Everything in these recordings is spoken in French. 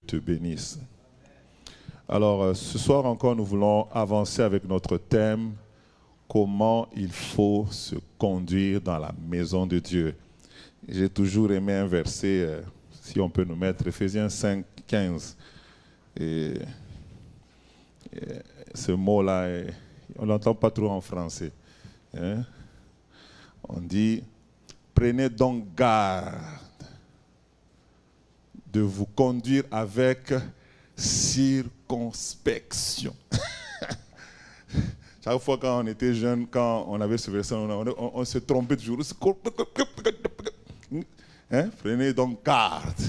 te bénisse. Alors, ce soir encore, nous voulons avancer avec notre thème, comment il faut se conduire dans la maison de Dieu. J'ai toujours aimé un verset, si on peut nous mettre, Éphésiens 5, 15. Et ce mot-là, on ne l'entend pas trop en français. Hein? On dit, prenez donc garde de vous conduire avec circonspection. Chaque fois quand on était jeune, quand on avait ce verset, on se trompait toujours. Hein? Prenez donc garde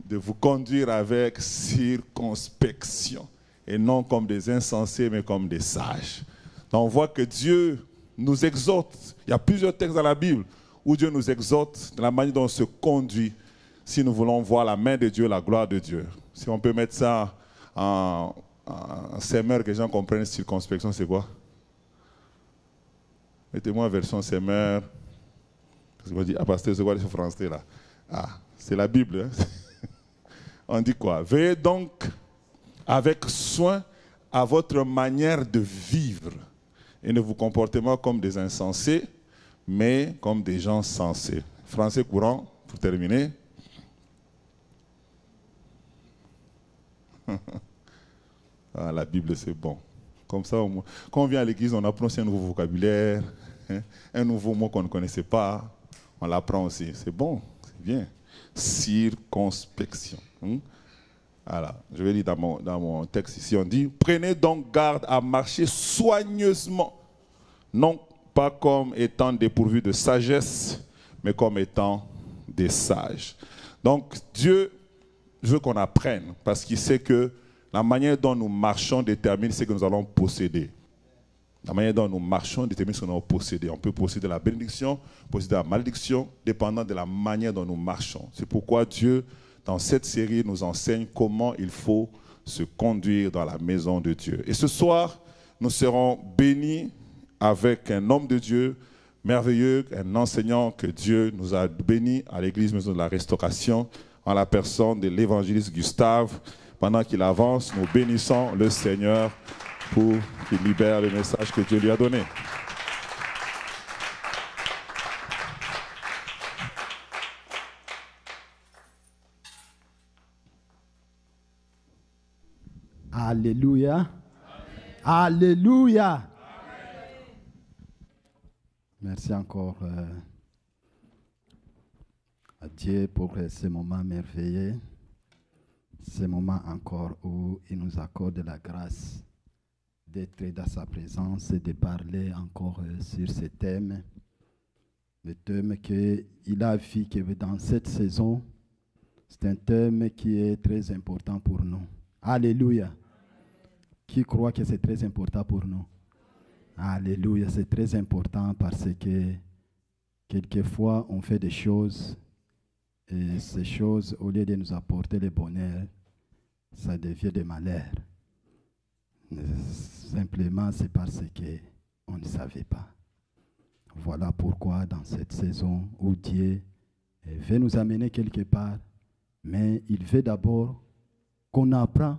de vous conduire avec circonspection. Et non comme des insensés, mais comme des sages. Donc on voit que Dieu nous exhorte. Il y a plusieurs textes dans la Bible où Dieu nous exhorte de la manière dont on se conduit si nous voulons voir la main de Dieu, la gloire de Dieu. Si on peut mettre ça en semeur, que les gens comprennent, circonspection, c'est quoi? Mettez-moi en version semeur. Parce qu'on dit, ah pasteur, c'est quoi ce français là? Ah, c'est la Bible. Hein? On dit quoi? Veillez donc avec soin à votre manière de vivre et ne vous comportez pas comme des insensés, mais comme des gens sensés. Français courant, pour terminer. Ah, la Bible, c'est bon. Comme ça, au moins, quand on vient à l'église, on apprend aussi un nouveau vocabulaire, hein, un nouveau mot qu'on ne connaissait pas. On l'apprend aussi. C'est bon, c'est bien. Circonspection. Voilà. Je vais lire dans mon texte ici. On dit, prenez donc garde à marcher soigneusement, non pas comme étant dépourvus de sagesse, mais comme étant des sages. Donc, Dieu veut qu'on apprenne, parce qu'il sait que la manière dont nous marchons détermine ce que nous allons posséder. La manière dont nous marchons détermine ce que nous allons posséder. On peut posséder la bénédiction, posséder la malédiction, dépendant de la manière dont nous marchons. C'est pourquoi Dieu, dans cette série, nous enseigne comment il faut se conduire dans la maison de Dieu. Et ce soir, nous serons bénis avec un homme de Dieu merveilleux, un enseignant que Dieu nous a bénis à l'église Maison de la Restauration, en la personne de l'évangéliste Gustave. Pendant qu'il avance, nous bénissons le Seigneur pour qu'il libère le message que Dieu lui a donné. Alléluia. Amen. Alléluia. Amen. Merci encore à Dieu pour ce moment merveilleux. Ce moment encore où il nous accorde la grâce d'être dans sa présence et de parler encore sur ce thème. Le thème qu'il a vu que dans cette saison, c'est un thème qui est très important pour nous. Alléluia. Qui croit que c'est très important pour nous? Alléluia, c'est très important parce que quelquefois on fait des choses et ces choses, au lieu de nous apporter le bonheur, ça devient des malheurs. Simplement, c'est parce qu'on ne savait pas. Voilà pourquoi dans cette saison où Dieu veut nous amener quelque part, mais il veut d'abord qu'on apprenne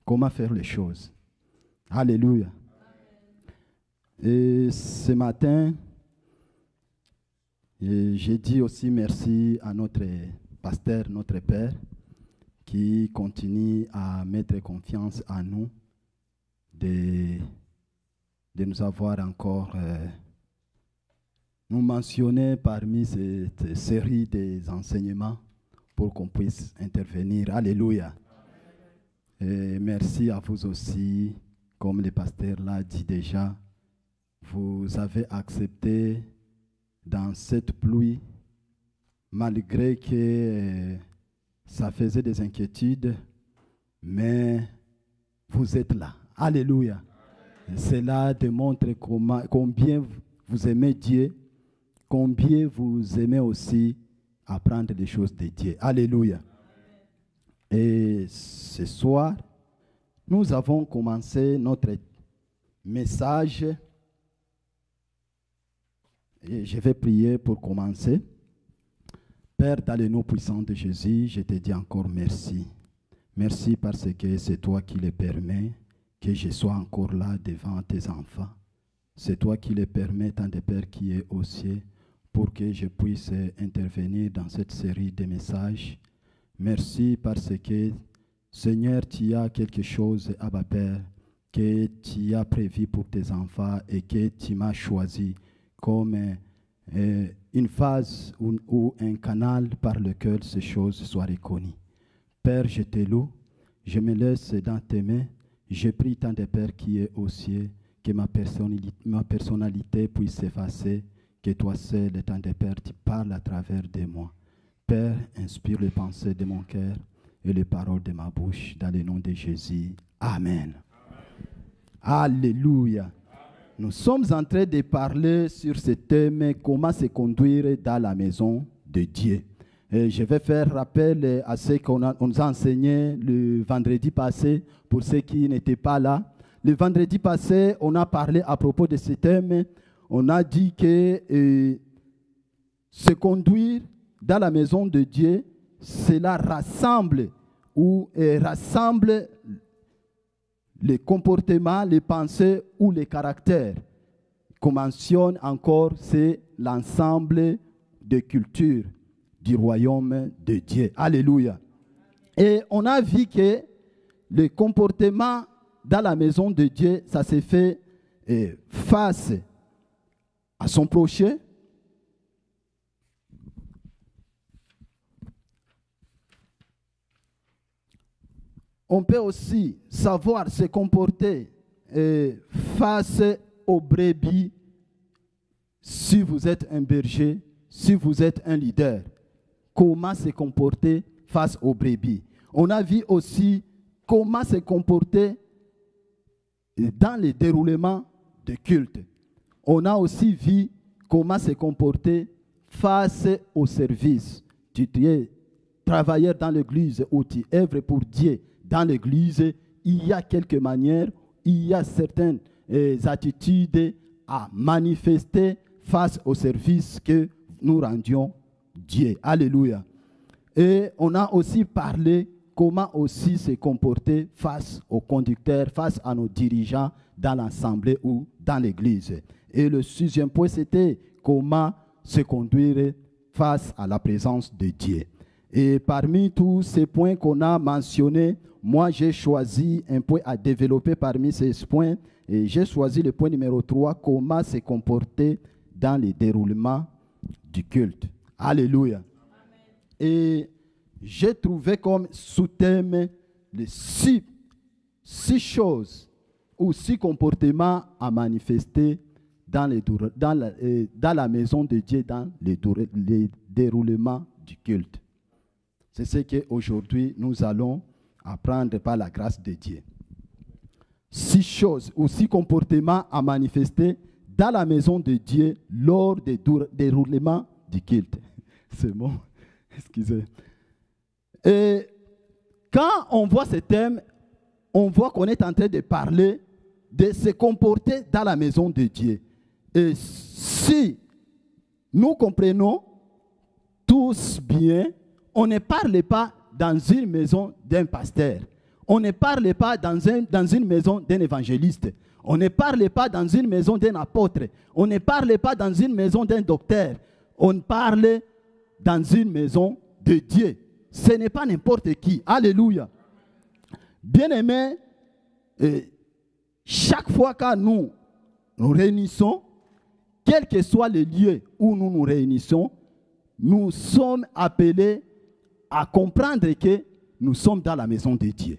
comment faire les choses. Alléluia. Et ce matin, j'ai dit aussi merci à notre pasteur, notre père, qui continue à mettre confiance en nous, de nous avoir encore nous mentionner parmi cette série des enseignements pour qu'on puisse intervenir. Alléluia. Et merci à vous aussi, comme le pasteur l'a dit déjà, vous avez accepté dans cette pluie, malgré que ça faisait des inquiétudes, mais vous êtes là. Alléluia. Cela démontre combien vous aimez Dieu, combien vous aimez aussi apprendre des choses de Dieu. Alléluia. Et ce soir, nous avons commencé notre message. Et je vais prier pour commencer. Père, dans le nom puissant de Jésus, je te dis encore merci. Merci parce que c'est toi qui le permets que je sois encore là devant tes enfants. C'est toi qui le permets, tant de Père qui est aux cieux, pour que je puisse intervenir dans cette série de messages. Merci parce que, Seigneur, tu as quelque chose, Abba Père, que tu as prévu pour tes enfants et que tu m'as choisi comme une phase ou un canal par lequel ces choses soient reconnues. Père, je te loue, je me laisse dans tes mains. Je prie tant de Père qui est aux cieux, que ma personnalité puisse s'effacer, que toi seul, tant de Père, tu parles à travers de moi. Père, inspire les pensées de mon cœur et les paroles de ma bouche, dans le nom de Jésus. Amen. Alléluia. Nous sommes en train de parler sur ce thème, comment se conduire dans la maison de Dieu. Et je vais faire rappel à ce qu'on nous a enseigné le vendredi passé, pour ceux qui n'étaient pas là. Le vendredi passé, on a parlé à propos de ce thème. On a dit que se conduire dans la maison de Dieu, cela rassemble rassemble les comportements, les pensées ou les caractères. Qu'on mentionne encore, c'est l'ensemble des cultures du royaume de Dieu. Alléluia. Et on a vu que le comportement dans la maison de Dieu, ça s'est fait face à son prochain, on peut aussi savoir se comporter face aux brebis si vous êtes un berger, si vous êtes un leader. Comment se comporter face aux brebis. On a vu aussi comment se comporter dans le déroulement de culte. On a aussi vu comment se comporter face au service. Tu es travailleur dans l'église ou tu œuvres pour Dieu dans l'église, il y a quelques manières, il y a certaines attitudes à manifester face au service que nous rendions Dieu. Alléluia. Et on a aussi parlé comment aussi se comporter face aux conducteurs, face à nos dirigeants dans l'assemblée ou dans l'église. Et le 6e point, c'était comment se conduire face à la présence de Dieu. Et parmi tous ces points qu'on a mentionnés, moi j'ai choisi un point à développer parmi ces points. Et j'ai choisi le point numéro 3, comment se comporter dans le déroulement du culte. Alléluia. Amen. Et j'ai trouvé comme sous-thème les 6 choses ou 6 comportements à manifester dans la maison de Dieu, dans le déroulement du culte. C'est ce qu'aujourd'hui nous allons apprendre par la grâce de Dieu. 6 choses ou 6 comportements à manifester dans la maison de Dieu lors du déroulement du culte. C'est bon, excusez. Et quand on voit ce thème, on voit qu'on est en train de parler de se comporter dans la maison de Dieu. Et si nous comprenons tous bien, on ne parle pas dans une maison d'un pasteur. On ne parle pas dans une maison d'un évangéliste. On ne parle pas dans une maison d'un apôtre. On ne parle pas dans une maison d'un docteur. On parle dans une maison de Dieu. Ce n'est pas n'importe qui. Alléluia. Bien-aimés, chaque fois que nous nous réunissons, quel que soit le lieu où nous nous réunissons, nous sommes appelés à comprendre que nous sommes dans la maison de Dieu.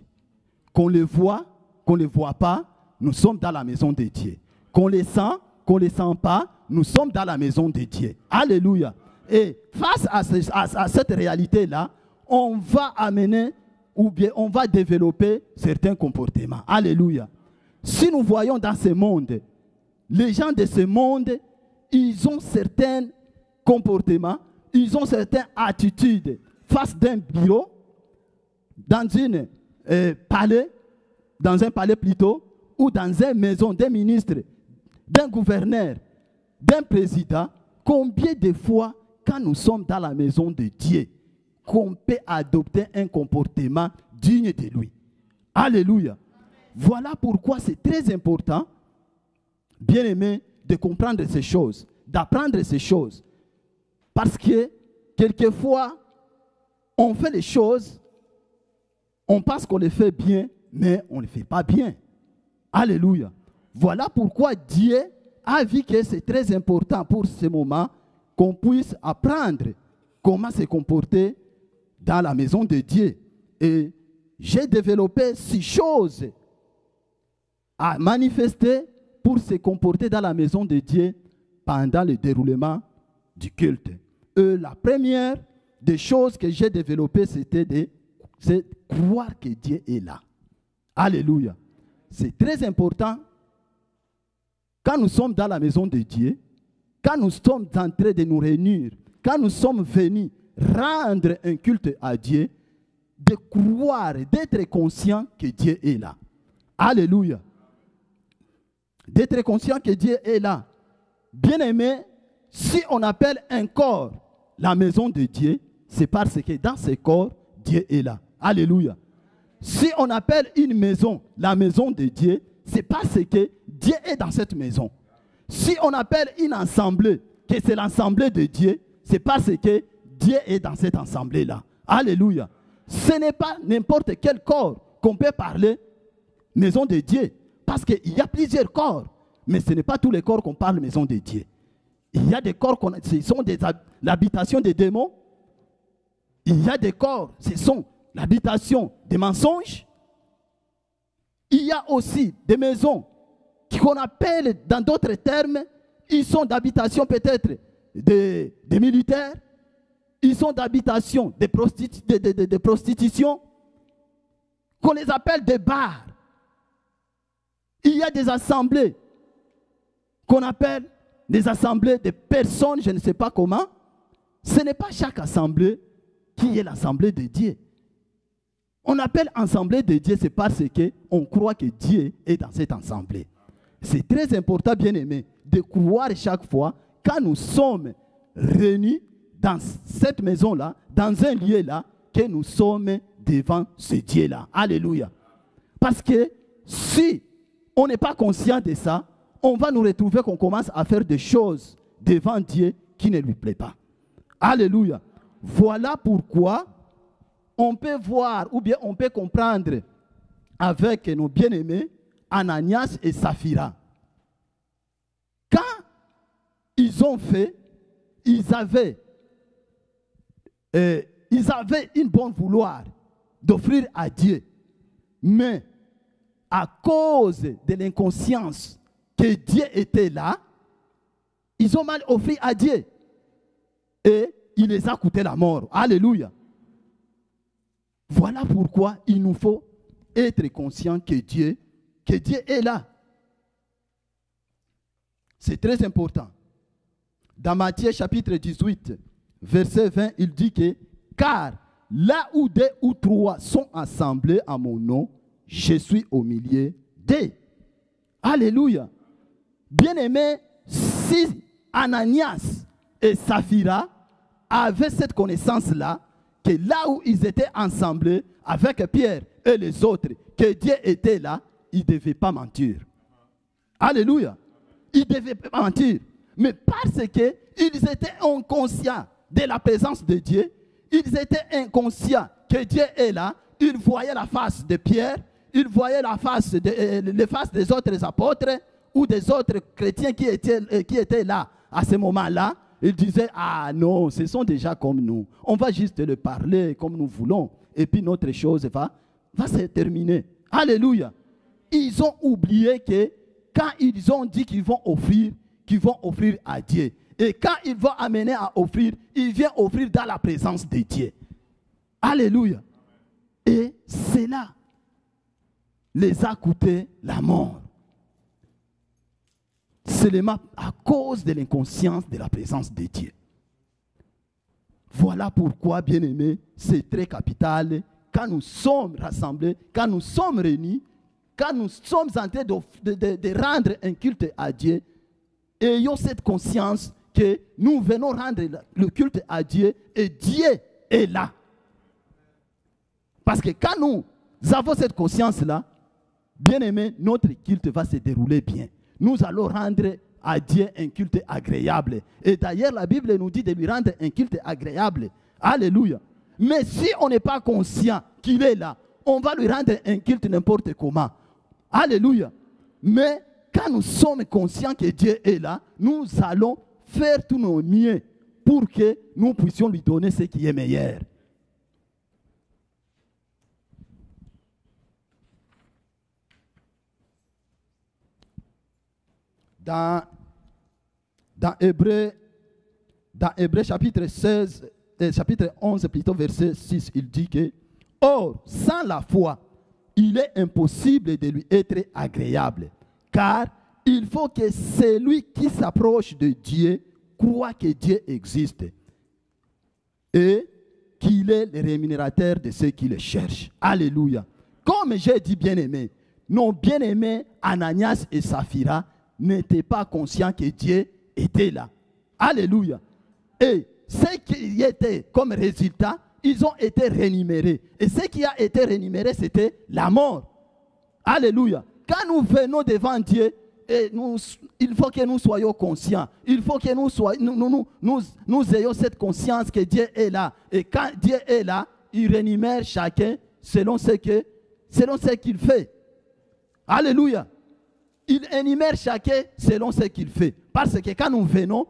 Qu'on le voit, qu'on ne le voit pas, nous sommes dans la maison de Dieu. Qu'on le sent, qu'on ne le sent pas, nous sommes dans la maison de Dieu. Alléluia. Et face à cette réalité-là, on va amener ou bien on va développer certains comportements. Alléluia. Si nous voyons dans ce monde, les gens de ce monde, ils ont certains comportements, ils ont certaines attitudes face d'un bureau, dans un palais plutôt, ou dans une maison d'un ministre, d'un gouverneur, d'un président. Combien de fois, quand nous sommes dans la maison de Dieu, qu'on peut adopter un comportement dignes de lui. Alléluia. Voilà pourquoi c'est très important, bien aimé, de comprendre ces choses, d'apprendre ces choses. Parce que quelquefois, on fait les choses, on pense qu'on les fait bien, mais on ne les fait pas bien. Alléluia. Voilà pourquoi Dieu a vu que c'est très important pour ce moment qu'on puisse apprendre comment se comporter dans la maison de Dieu. Et j'ai développé 6 choses à manifester pour se comporter dans la maison de Dieu pendant le déroulement du culte. La première des choses que j'ai développées, c'est croire que Dieu est là. Alléluia. C'est très important. Quand nous sommes dans la maison de Dieu, quand nous sommes en train de nous réunir, quand nous sommes venus rendre un culte à Dieu, de croire, d'être conscient que Dieu est là. Alléluia. D'être conscient que Dieu est là. Bien-aimé, si on appelle un corps la maison de Dieu, c'est parce que dans ce corps, Dieu est là. Alléluia. Si on appelle une maison la maison de Dieu, c'est parce que Dieu est dans cette maison. Si on appelle une assemblée que c'est l'assemblée de Dieu, c'est parce que Dieu est dans cette assemblée-là. Alléluia. Ce n'est pas n'importe quel corps qu'on peut parler maison de Dieu. Parce qu'il y a plusieurs corps. Mais ce n'est pas tous les corps qu'on parle maison de Dieu. Il y a des corps, ce sont l'habitation des démons. Il y a des corps, ce sont l'habitation des mensonges. Il y a aussi des maisons qu'on appelle, dans d'autres termes, ils sont d'habitation peut-être des militaires. Ils sont d'habitation de prostitution. Qu'on les appelle des bars. Il y a des assemblées qu'on appelle des assemblées de personnes, je ne sais pas comment. Ce n'est pas chaque assemblée qui est l'assemblée de Dieu. On appelle assemblée de Dieu, c'est parce qu'on croit que Dieu est dans cette assemblée. C'est très important, bien aimé, de croire chaque fois, quand nous sommes réunis dans cette maison-là, dans un lieu-là, que nous sommes devant ce Dieu-là. Alléluia. Parce que si on n'est pas conscient de ça, on va nous retrouver qu'on commence à faire des choses devant Dieu qui ne lui plaît pas. Alléluia. Voilà pourquoi on peut voir ou bien on peut comprendre avec nos bien-aimés Ananias et Saphira. Quand ils ont fait, ils avaient une bonne vouloir d'offrir à Dieu. Mais à cause de l'inconscience que Dieu était là, ils ont mal offert à Dieu. Et il les a coûté la mort. Alléluia. Voilà pourquoi il nous faut être conscient que Dieu est là. C'est très important. Dans Matthieu chapitre 18, verset 20, il dit que « Car là où 2 ou 3 sont assemblés à mon nom, je suis au milieu d'eux. » Alléluia. Bien-aimé, si Ananias et Saphira avaient cette connaissance-là, que là où ils étaient ensemble avec Pierre et les autres, que Dieu était là, ils ne devaient pas mentir. Alléluia. Ils ne devaient pas mentir. Mais parce qu'ils étaient inconscients de la présence de Dieu, ils étaient inconscients que Dieu est là, ils voyaient la face de Pierre, ils voyaient les faces des autres apôtres ou des autres chrétiens qui étaient là à ce moment-là. Ils disaient, ah non, ce sont déjà comme nous. On va juste le parler comme nous voulons. Et puis notre chose va se terminer. Alléluia. Ils ont oublié que quand ils ont dit qu'ils vont offrir à Dieu. Et quand ils vont amener à offrir, ils viennent offrir dans la présence de Dieu. Alléluia. Et cela les a coûté la mort. Seulement à cause de l'inconscience de la présence de Dieu. Voilà pourquoi, bien-aimés, c'est très capital. Quand nous sommes rassemblés, quand nous sommes réunis, quand nous sommes en train de rendre un culte à Dieu, ayons cette conscience que nous venons rendre le culte à Dieu et Dieu est là. Parce que quand nous avons cette conscience-là, bien aimé, notre culte va se dérouler bien. Nous allons rendre à Dieu un culte agréable. Et d'ailleurs, la Bible nous dit de lui rendre un culte agréable. Alléluia. Mais si on n'est pas conscient qu'il est là, on va lui rendre un culte n'importe comment. Alléluia. Mais quand nous sommes conscients que Dieu est là, nous allons faire tout nos mieux pour que nous puissions lui donner ce qui est meilleur. Dans Hébreux chapitre 16, chapitre 11, plutôt verset 6, il dit que « Or, sans la foi, il est impossible de lui être agréable, car il faut que celui qui s'approche de Dieu croit que Dieu existe et qu'il est le rémunérateur de ceux qui le cherchent. » Alléluia. Comme j'ai dit bien-aimés, nos bien-aimés Ananias et Saphira n'étaient pas conscients que Dieu était là. Alléluia. Et ce qui était comme résultat, ils ont été rémunérés. Et ce qui a été rémunéré, c'était la mort. Alléluia. Quand nous venons devant Dieu, et il faut que nous soyons conscients. Il faut que nous ayons cette conscience que Dieu est là. Et quand Dieu est là, il rémunère chacun selon ce qu'il fait. Alléluia. Il énumère chacun selon ce qu'il fait. Parce que quand nous venons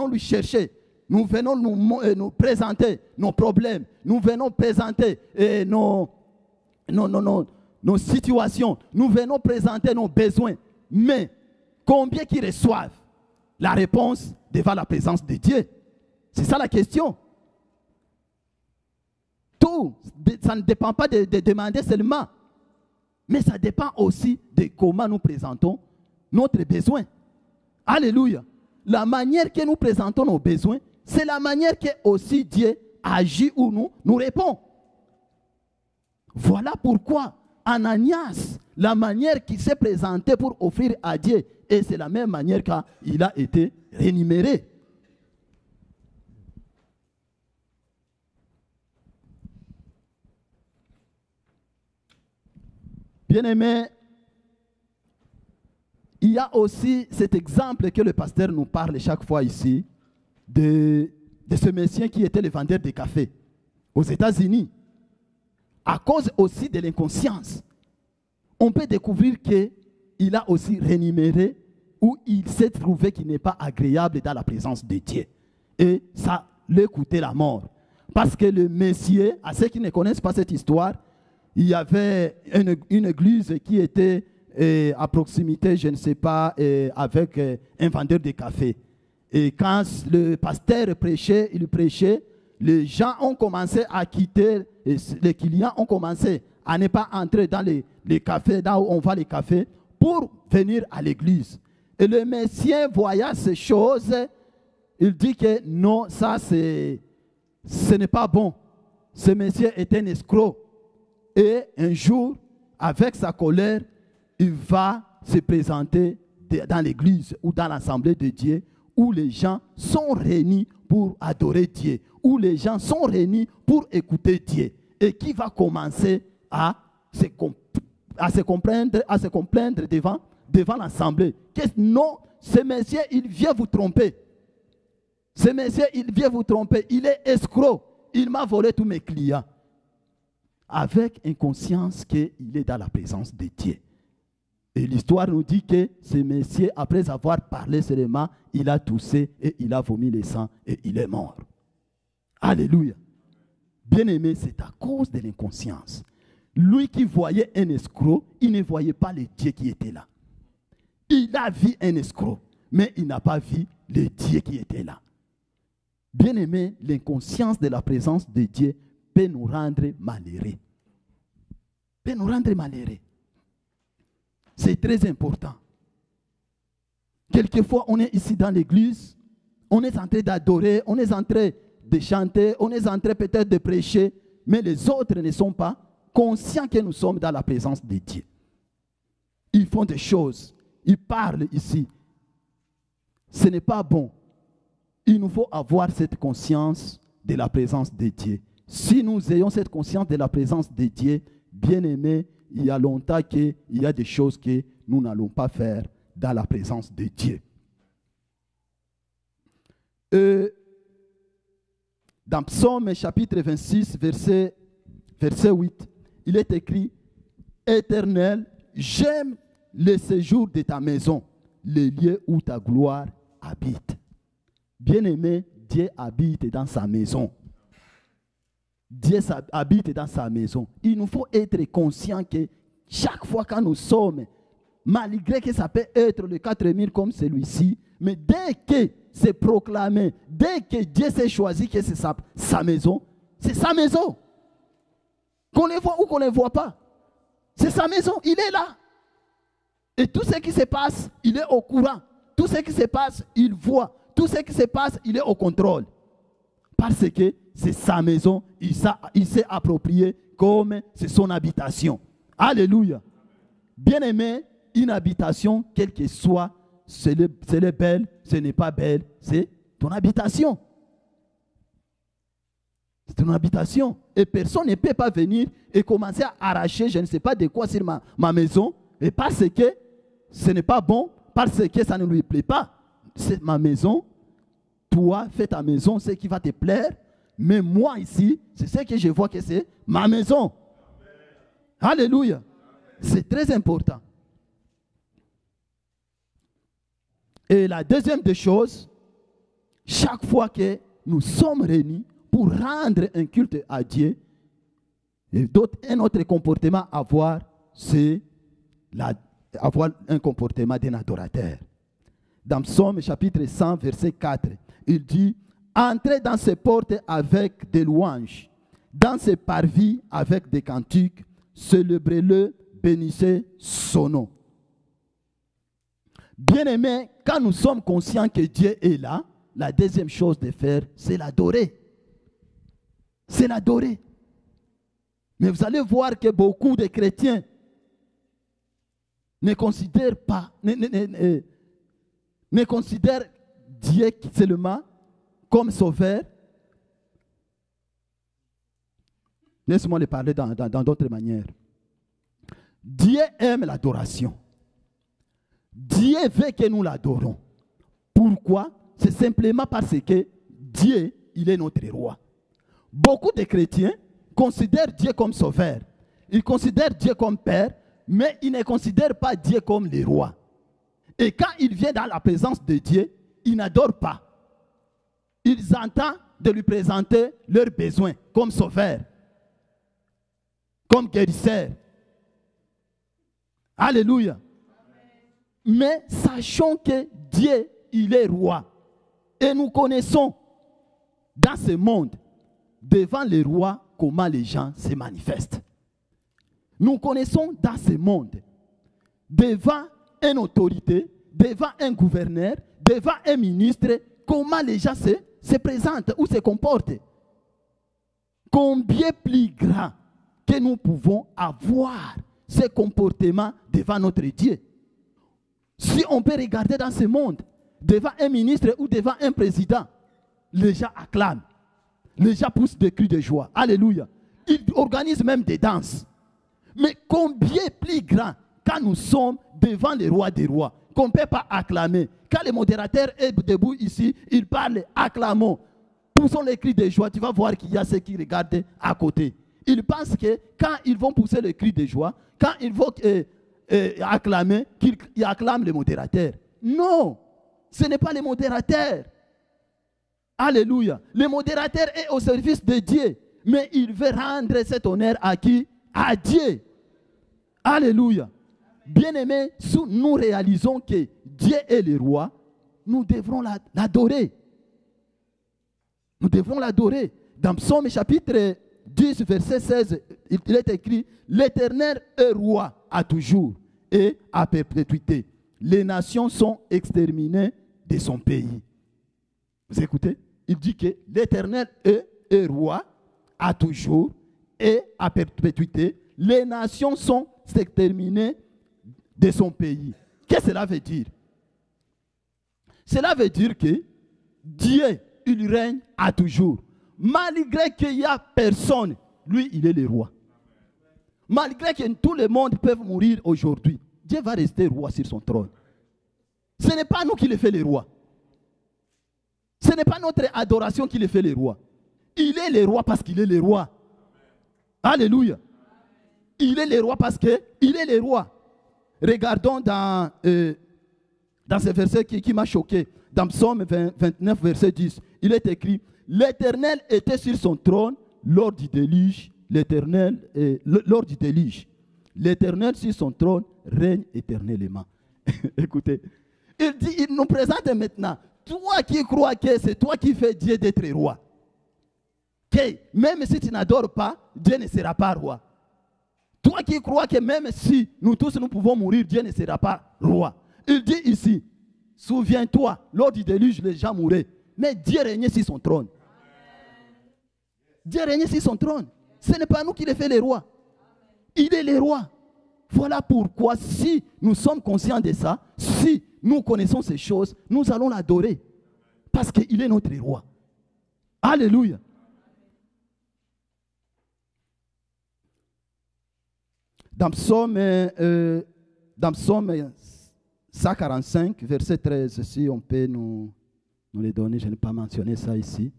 lui chercher. Nous venons nous présenter nos problèmes. Nous venons présenter nos situations. Nous venons présenter nos besoins. Mais combien qui reçoivent la réponse devant la présence de Dieu? C'est ça la question. Tout, ça ne dépend pas de demander seulement. Mais ça dépend aussi de comment nous présentons notre besoin. Alléluia. La manière que nous présentons nos besoins, c'est la manière que aussi Dieu agit ou nous répond. Voilà pourquoi Ananias, la manière qu'il s'est présenté pour offrir à Dieu, et c'est la même manière qu'il a été rémunéré. Bien-aimés, il y a aussi cet exemple que le pasteur nous parle chaque fois ici, de ce monsieur qui était le vendeur de café aux États-Unis. À cause aussi de l'inconscience, on peut découvrir qu'il a aussi rémunéré ou il s'est trouvé qu'il n'est pas agréable dans la présence de Dieu. Et ça lui coûtait la mort. Parce que le monsieur, à ceux qui ne connaissent pas cette histoire, il y avait une église qui était à proximité, je ne sais pas, avec un vendeur de café. Et quand le pasteur prêchait, les gens ont commencé à quitter, les clients ont commencé à ne pas entrer dans les cafés, là où on va les cafés, pour venir à l'église. Et le monsieur, voyant ces choses, il dit que non, ça ce n'est pas bon. Ce monsieur est un escroc. Et un jour, avec sa colère, il va se présenter dans l'église ou dans l'assemblée de Dieu, où les gens sont réunis pour adorer Dieu, où les gens sont réunis pour écouter Dieu, et qui va commencer à se complaindre devant l'assemblée. Non, ce monsieur, il vient vous tromper. Ce monsieur, il vient vous tromper. Il est escroc. Il m'a volé tous mes clients. Avec inconscience qu'il est dans la présence de Dieu. Et l'histoire nous dit que ce monsieur, après avoir parlé seulement, il a toussé et il a vomi le sang et il est mort. Alléluia. Bien-aimé, c'est à cause de l'inconscience. Lui qui voyait un escroc, il ne voyait pas le Dieu qui était là. Il a vu un escroc, mais il n'a pas vu le Dieu qui était là. Bien-aimé, l'inconscience de la présence de Dieu peut nous rendre malheureux. Peut nous rendre malheureux. C'est très important. Quelquefois, on est ici dans l'église, on est en train d'adorer, on est en train de chanter, on est en train peut-être de prêcher, mais les autres ne sont pas conscients que nous sommes dans la présence de Dieu. Ils font des choses, ils parlent ici. Ce n'est pas bon. Il nous faut avoir cette conscience de la présence de Dieu. Si nous ayons cette conscience de la présence de Dieu, bien aimé, il y a longtemps qu'il y a des choses que nous n'allons pas faire dans la présence de Dieu. Dans Psaume chapitre 26, verset 8, il est écrit « Éternel, j'aime le séjour de ta maison, les lieux où ta gloire habite. » Bien-aimé, Dieu habite dans sa maison. Dieu habite dans sa maison. Il nous faut être conscient que chaque fois que nous sommes, malgré que ça peut être le 4000 comme celui-ci, mais dès que c'est proclamé, dès que Dieu s'est choisi que c'est sa maison, c'est sa maison. Qu'on le voit ou qu'on ne le voit pas. C'est sa maison, il est là. Et tout ce qui se passe, il est au courant. Tout ce qui se passe, il voit. Tout ce qui se passe, il est au contrôle. Parce que c'est sa maison, il s'est approprié comme c'est son habitation. Alléluia. Bien-aimé, une habitation, quelle que soit, c'est belle, ce n'est pas belle, c'est ton habitation. C'est ton habitation. Et personne ne peut pas venir et commencer à arracher, je ne sais pas de quoi sur ma maison, et parce que ce n'est pas bon, parce que ça ne lui plaît pas. C'est ma maison. Toi, fais ta maison, ce qui va te plaire. Mais moi ici, c'est ce que je vois que c'est ma maison. Amen. Alléluia. C'est très important. Et la deuxième des choses, chaque fois que nous sommes réunis pour rendre un culte à Dieu, et un autre comportement à avoir, c'est avoir un comportement d'un adorateur. Dans Psaume chapitre 100, verset 4, il dit « Entrez dans ses portes avec des louanges, dans ses parvis avec des cantiques, célébrez-le, bénissez son nom. » Bien-aimés, quand nous sommes conscients que Dieu est là, la deuxième chose de faire, c'est l'adorer. C'est l'adorer. Mais vous allez voir que beaucoup de chrétiens ne considèrent pas, ne considèrent Dieu seulement comme sauveur. Laisse-moi le parler dans d'autres manières. Dieu aime l'adoration. Dieu veut que nous l'adorons. Pourquoi? C'est simplement parce que Dieu, il est notre roi. Beaucoup de chrétiens considèrent Dieu comme sauveur. Ils considèrent Dieu comme père, mais ils ne considèrent pas Dieu comme le roi. Et quand ils viennent dans la présence de Dieu, ils n'adorent pas. Ils entendent de lui présenter leurs besoins comme sauveur, comme guérisseur. Alléluia. Mais sachons que Dieu, il est roi. Et nous connaissons dans ce monde, devant les rois, comment les gens se manifestent. Nous connaissons dans ce monde, devant une autorité, devant un gouverneur, devant un ministre, comment les gens se présentent ou se comportent. Combien plus grand que nous pouvons avoir ce comportement devant notre Dieu. Si on peut regarder dans ce monde, devant un ministre ou devant un président, les gens acclament. Les gens poussent des cris de joie. Alléluia. Ils organisent même des danses. Mais combien plus grand quand nous sommes devant les rois des rois, qu'on ne peut pas acclamer. Quand le modérateur est debout ici, il parle, acclamons. Poussons les cris de joie, tu vas voir qu'il y a ceux qui regardent à côté. Ils pensent que quand ils vont pousser le cri de joie, quand ils vont acclamer, qu'ils acclament le modérateur. Non, ce n'est pas le modérateur. Alléluia. Le modérateur est au service de Dieu, mais il veut rendre cet honneur à qui? À Dieu. Alléluia. Bien-aimés, si nous réalisons que Dieu est le roi, nous devrons l'adorer. Nous devrons l'adorer. Dans Psaume chapitre 10, verset 16, il est écrit « L'Éternel est roi à toujours et à perpétuité. Les nations sont exterminées de son pays. » Vous écoutez? Il dit que l'Éternel est roi à toujours et à perpétuité. Les nations sont exterminées de son pays. Qu'est-ce que cela veut dire? Cela veut dire que Dieu, il règne à toujours. Malgré qu'il n'y a personne, lui, il est le roi. Malgré que tout le monde peut mourir aujourd'hui, Dieu va rester roi sur son trône. Ce n'est pas nous qui le fait le roi. Ce n'est pas notre adoration qui le fait le roi. Il est le roi parce qu'il est le roi. Alléluia. Il est le roi parce qu'il est le roi. Regardons dans ce verset qui m'a choqué. Dans Psaume 29, verset 10, il est écrit: l'Éternel était sur son trône lors du déluge. Lors du déluge. L'Éternel sur son trône règne éternellement. Écoutez, il nous présente maintenant, toi qui crois que c'est toi qui fais Dieu d'être roi. Que même si tu n'adores pas, Dieu ne sera pas roi. Toi qui crois que même si nous tous nous pouvons mourir, Dieu ne sera pas roi. Il dit ici, souviens-toi, lors du déluge, les gens mouraient. Mais Dieu régnait sur son trône. Dieu régnait sur son trône. Ce n'est pas nous qui le fait les rois. Il est le roi. Voilà pourquoi si nous sommes conscients de ça, si nous connaissons ces choses, nous allons l'adorer. Parce qu'il est notre roi. Alléluia. Dans Psaume 145, verset 13, si on peut nous les donner, je n'ai pas mentionné ça ici.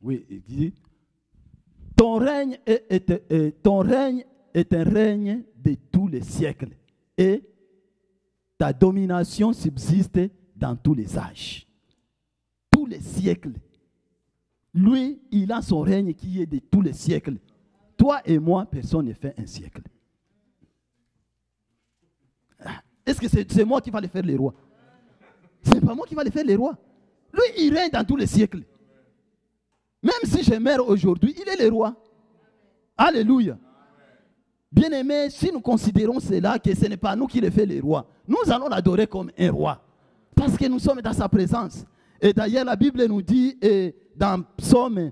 Oui, il dit, ton règne est un règne de tous les siècles et ta domination subsiste dans tous les âges. Tous les siècles. Lui, il a son règne qui est de tous les siècles. Toi et moi, personne ne fait un siècle. Est-ce que c'est moi qui va le faire les rois? Ce n'est pas moi qui va le faire les rois. Lui, il règne dans tous les siècles. Même si je meurs aujourd'hui, il est le roi. Alléluia. Bien-aimés, si nous considérons cela, que ce n'est pas nous qui le fait les rois, nous allons l'adorer comme un roi. Parce que nous sommes dans sa présence. Et d'ailleurs, la Bible nous dit, dans Psaume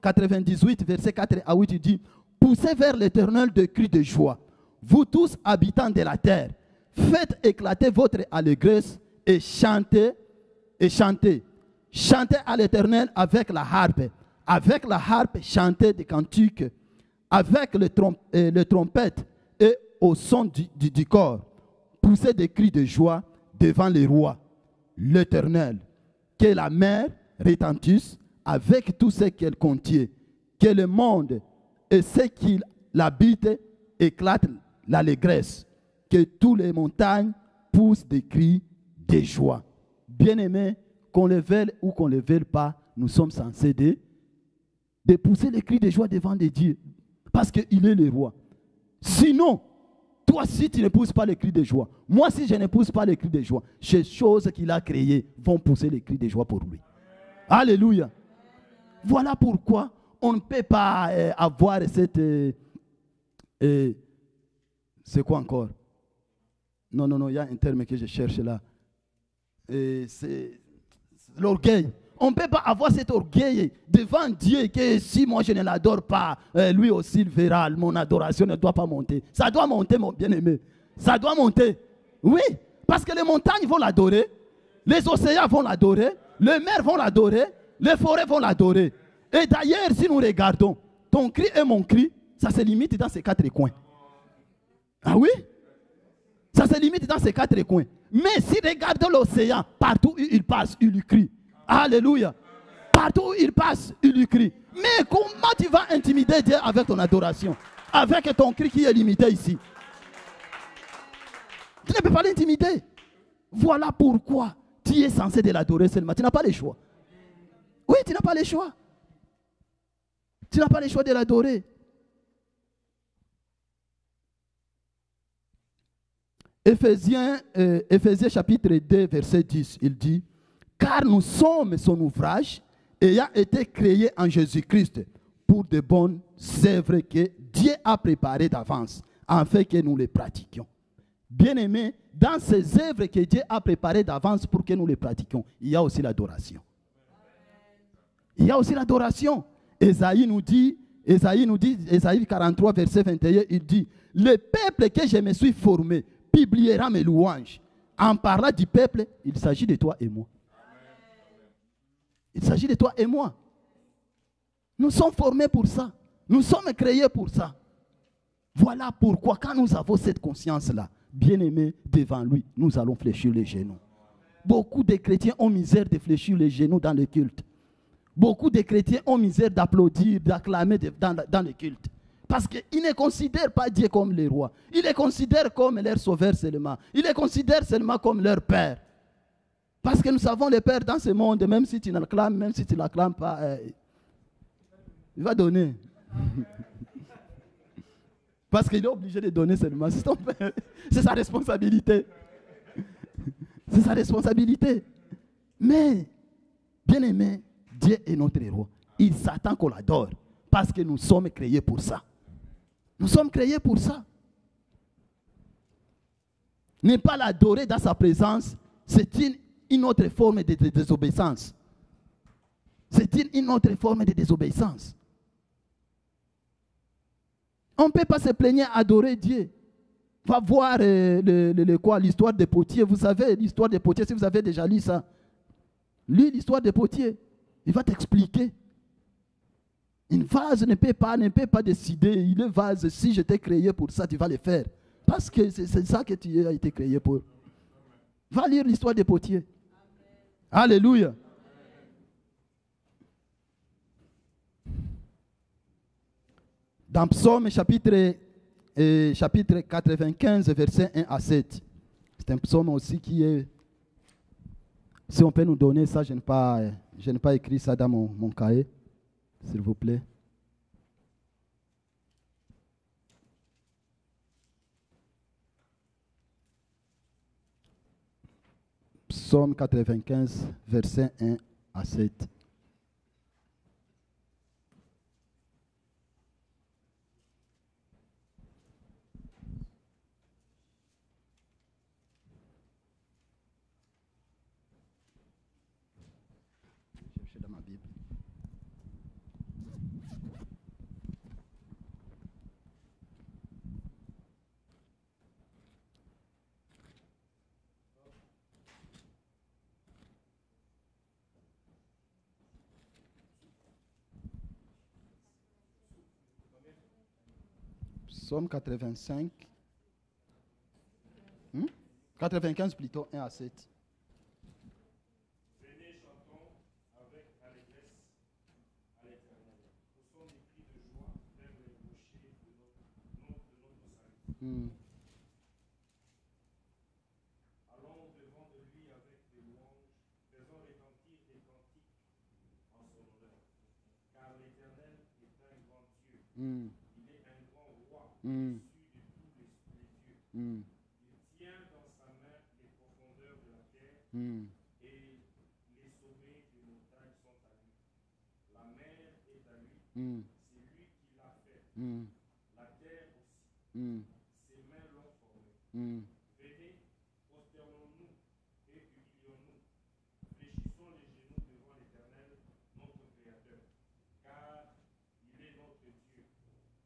98, verset 4 à 8, il dit: poussez vers l'Éternel de cris de joie, vous tous habitants de la terre, faites éclater votre allégresse et chantez, Chantez à l'Éternel avec la harpe. Avec la harpe, chantez des cantiques. Avec les trompettes et au son du corps. Poussez des cris de joie devant les rois. L'Éternel. Que la mer retentisse avec tout ce qu'elle contient. Que le monde et ceux qui l'habitent éclatent l'allégresse. Que toutes les montagnes poussent des cris de joie. Bien-aimés, qu'on le veuille ou qu'on ne le veuille pas, nous sommes censés de pousser les cris de joie devant les dieux. Parce qu'il est le roi. Sinon, toi, si tu ne pousses pas les cris de joie, moi, si je ne pousse pas les cris de joie, ces choses qu'il a créées vont pousser les cris de joie pour lui. Alléluia. Voilà pourquoi on ne peut pas avoir cette... c'est quoi encore? Non, il y a un terme que je cherche là. C'est l'orgueil. On ne peut pas avoir cet orgueil devant Dieu que si moi je ne l'adore pas, lui aussi il verra, mon adoration ne doit pas monter. Ça doit monter, mon bien-aimé. Ça doit monter. Oui, parce que les montagnes vont l'adorer, les océans vont l'adorer, les mers vont l'adorer, les forêts vont l'adorer. Et d'ailleurs, si nous regardons, ton cri et mon cri, ça se limite dans ces quatre coins. Ah oui? Ça se limite dans ces quatre coins. Mais si regardons l'océan, partout où il passe, il lui crie. Alléluia. Partout où il passe, il lui crie. Mais comment tu vas intimider Dieu avec ton adoration? Avec ton cri qui est limité ici. Tu ne peux pas l'intimider. Voilà pourquoi tu es censé de l'adorer seulement. Tu n'as pas le choix. Oui, tu n'as pas le choix. Tu n'as pas le choix de l'adorer. Éphésiens chapitre 2, verset 10, il dit: car nous sommes son ouvrage, ayant été créés en Jésus-Christ pour de bonnes œuvres que Dieu a préparées d'avance, afin que nous les pratiquions. Bien-aimés, dans ces œuvres que Dieu a préparées d'avance pour que nous les pratiquions, il y a aussi l'adoration. Il y a aussi l'adoration. Ésaïe nous dit, Ésaïe 43, verset 21, il dit, le peuple que je me suis formé publiera mes louanges. En parlant du peuple, il s'agit de toi et moi. Il s'agit de toi et moi. Nous sommes formés pour ça. Nous sommes créés pour ça. Voilà pourquoi quand nous avons cette conscience-là, bien-aimés, devant lui, nous allons fléchir les genoux. Beaucoup de chrétiens ont misère de fléchir les genoux dans le culte. Beaucoup de chrétiens ont misère d'applaudir, d'acclamer dans le culte. Parce qu'ils ne considèrent pas Dieu comme le roi. Ils le considèrent comme leur sauveur seulement. Ils le considèrent seulement comme leur père. Parce que nous savons le père dans ce monde, même si tu l'acclames, même si tu ne l'acclames pas, il va donner. Parce qu'il est obligé de donner seulement. C'est son père. C'est sa responsabilité. C'est sa responsabilité. Mais, bien aimé, Dieu est notre roi. Il s'attend qu'on l'adore. Parce que nous sommes créés pour ça. Nous sommes créés pour ça. Ne pas l'adorer dans sa présence, c'est une autre forme de désobéissance. C'est une autre forme de désobéissance. On ne peut pas se plaigner à adorer Dieu. Va voir l'histoire des potiers. Vous savez, l'histoire des potiers, si vous avez déjà lu ça. Lis l'histoire des potiers. Il va t'expliquer. Une vase ne peut pas décider. Il est vase. Si je t'ai créé pour ça, tu vas le faire. Parce que c'est ça que tu as été créé pour. Va lire l'histoire des potiers. Amen. Alléluia. Dans Psaume chapitre 95, versets 1 à 7. C'est un psaume aussi qui est... Si on peut nous donner ça, je n'ai pas écrit ça dans mon cahier, s'il vous plaît. Psaume 95, versets 1 à 7. Dans ma Bible. Psaume 85. 95 plutôt, 1 à 7. Allons devant de lui avec des louanges, faisons retentir des cantiques en son honneur. Car l'Éternel est un grand Dieu. Il est un grand roi, au-dessus de tous les dieux. Il tient dans sa main les profondeurs de la terre et les sommets des montagnes sont à lui. La mer est à lui, c'est lui qui l'a fait. La terre aussi. Ses mains l'ont formé. Venez, prosternons-nous et humilions-nous. Fléchissons les genoux devant l'Éternel, notre Créateur. Car il est notre Dieu,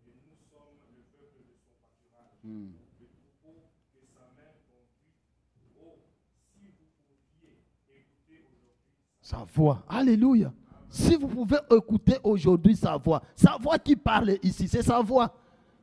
et nous sommes le peuple de son pâturage. Le troupeau que sa main conduit. Oh, si vous pouviez écouter aujourd'hui sa voix. Alléluia. Si vous pouvez écouter aujourd'hui sa voix qui parle ici, c'est sa voix.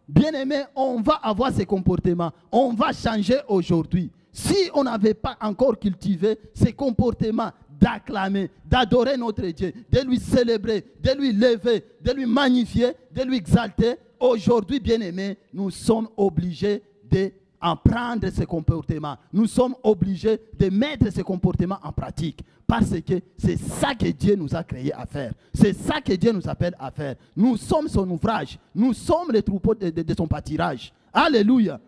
Bien-aimé, on va avoir ces comportements. On va changer aujourd'hui. Si on n'avait pas encore cultivé ces comportements d'acclamer, d'adorer notre Dieu, de lui célébrer, de lui lever, de lui magnifier, de lui exalter, aujourd'hui, bien-aimé, nous sommes obligés d'en prendre ces comportements. Nous sommes obligés de mettre ces comportements en pratique. Parce que c'est ça que Dieu nous a créé à faire. C'est ça que Dieu nous appelle à faire. Nous sommes son ouvrage. Nous sommes les troupeaux de son pâturage. Alléluia.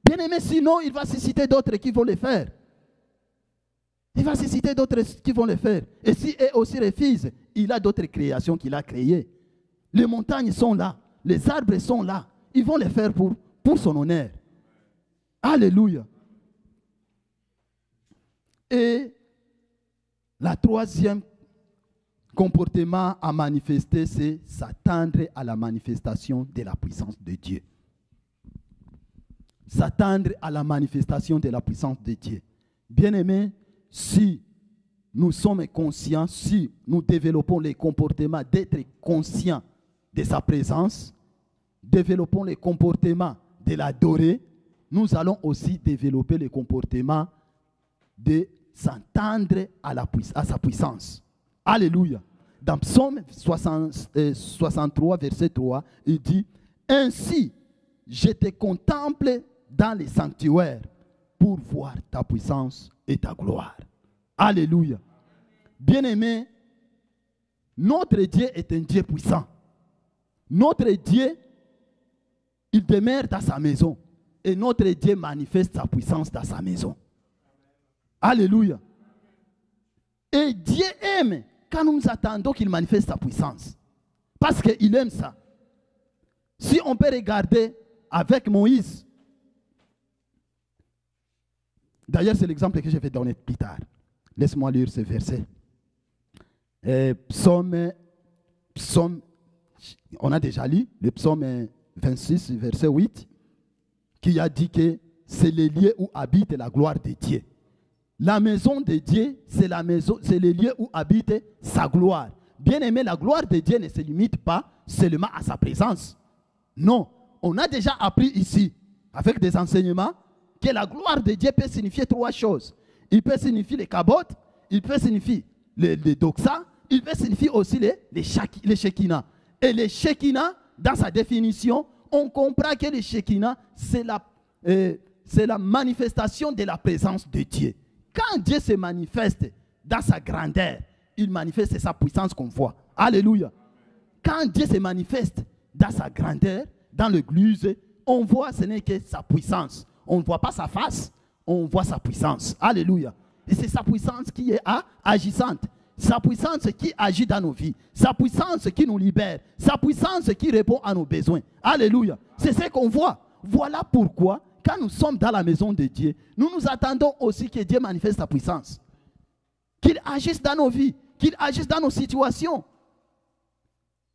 Bien-aimé, sinon il va susciter d'autres qui vont le faire. Il va susciter d'autres qui vont le faire. Et si eux aussi refusent, il a d'autres créations qu'il a créées. Les montagnes sont là. Les arbres sont là. Ils vont le faire pour son honneur. Alléluia. Et la troisième comportement à manifester, c'est s'attendre à la manifestation de la puissance de Dieu. S'attendre à la manifestation de la puissance de Dieu. Bien-aimés, si nous sommes conscients, si nous développons les comportements d'être conscients de sa présence, développons les comportements de l'adorer, nous allons aussi développer les comportements de s'attendre à sa puissance. Alléluia. Dans Psaume 63, verset 3, il dit « Ainsi, je te contemple dans les sanctuaires pour voir ta puissance et ta gloire. » Alléluia. Bien-aimé, notre Dieu est un Dieu puissant. Notre Dieu, il demeure dans sa maison. Et notre Dieu manifeste sa puissance dans sa maison. Alléluia. Et Dieu aime quand nous nous attendons qu'il manifeste sa puissance. Parce qu'il aime ça. Si on peut regarder avec Moïse. D'ailleurs, c'est l'exemple que je vais donner plus tard. Laisse-moi lire ce verset. Psaume, on a déjà lu le psaume 26, verset 8, qui a dit que c'est le lieu où habite la gloire de Dieu. La maison de Dieu, c'est le lieu où habite sa gloire. Bien aimé, la gloire de Dieu ne se limite pas seulement à sa présence. Non, on a déjà appris ici, avec des enseignements, que la gloire de Dieu peut signifier trois choses. Il peut signifier les kabotes, il peut signifier les doxa, il peut signifier aussi les shekinah. Et les shekinah, dans sa définition, on comprend que les shekinah, c'est la manifestation de la présence de Dieu. Quand Dieu se manifeste dans sa grandeur, il manifeste sa puissance qu'on voit. Alléluia. Quand Dieu se manifeste dans sa grandeur, dans l'église, on voit ce n'est que sa puissance. On ne voit pas sa face, on voit sa puissance. Alléluia. Et c'est sa puissance qui est agissante. Sa puissance qui agit dans nos vies. Sa puissance qui nous libère. Sa puissance qui répond à nos besoins. Alléluia. C'est ce qu'on voit. Voilà pourquoi, quand nous sommes dans la maison de Dieu, nous nous attendons aussi que Dieu manifeste sa puissance. Qu'il agisse dans nos vies. Qu'il agisse dans nos situations.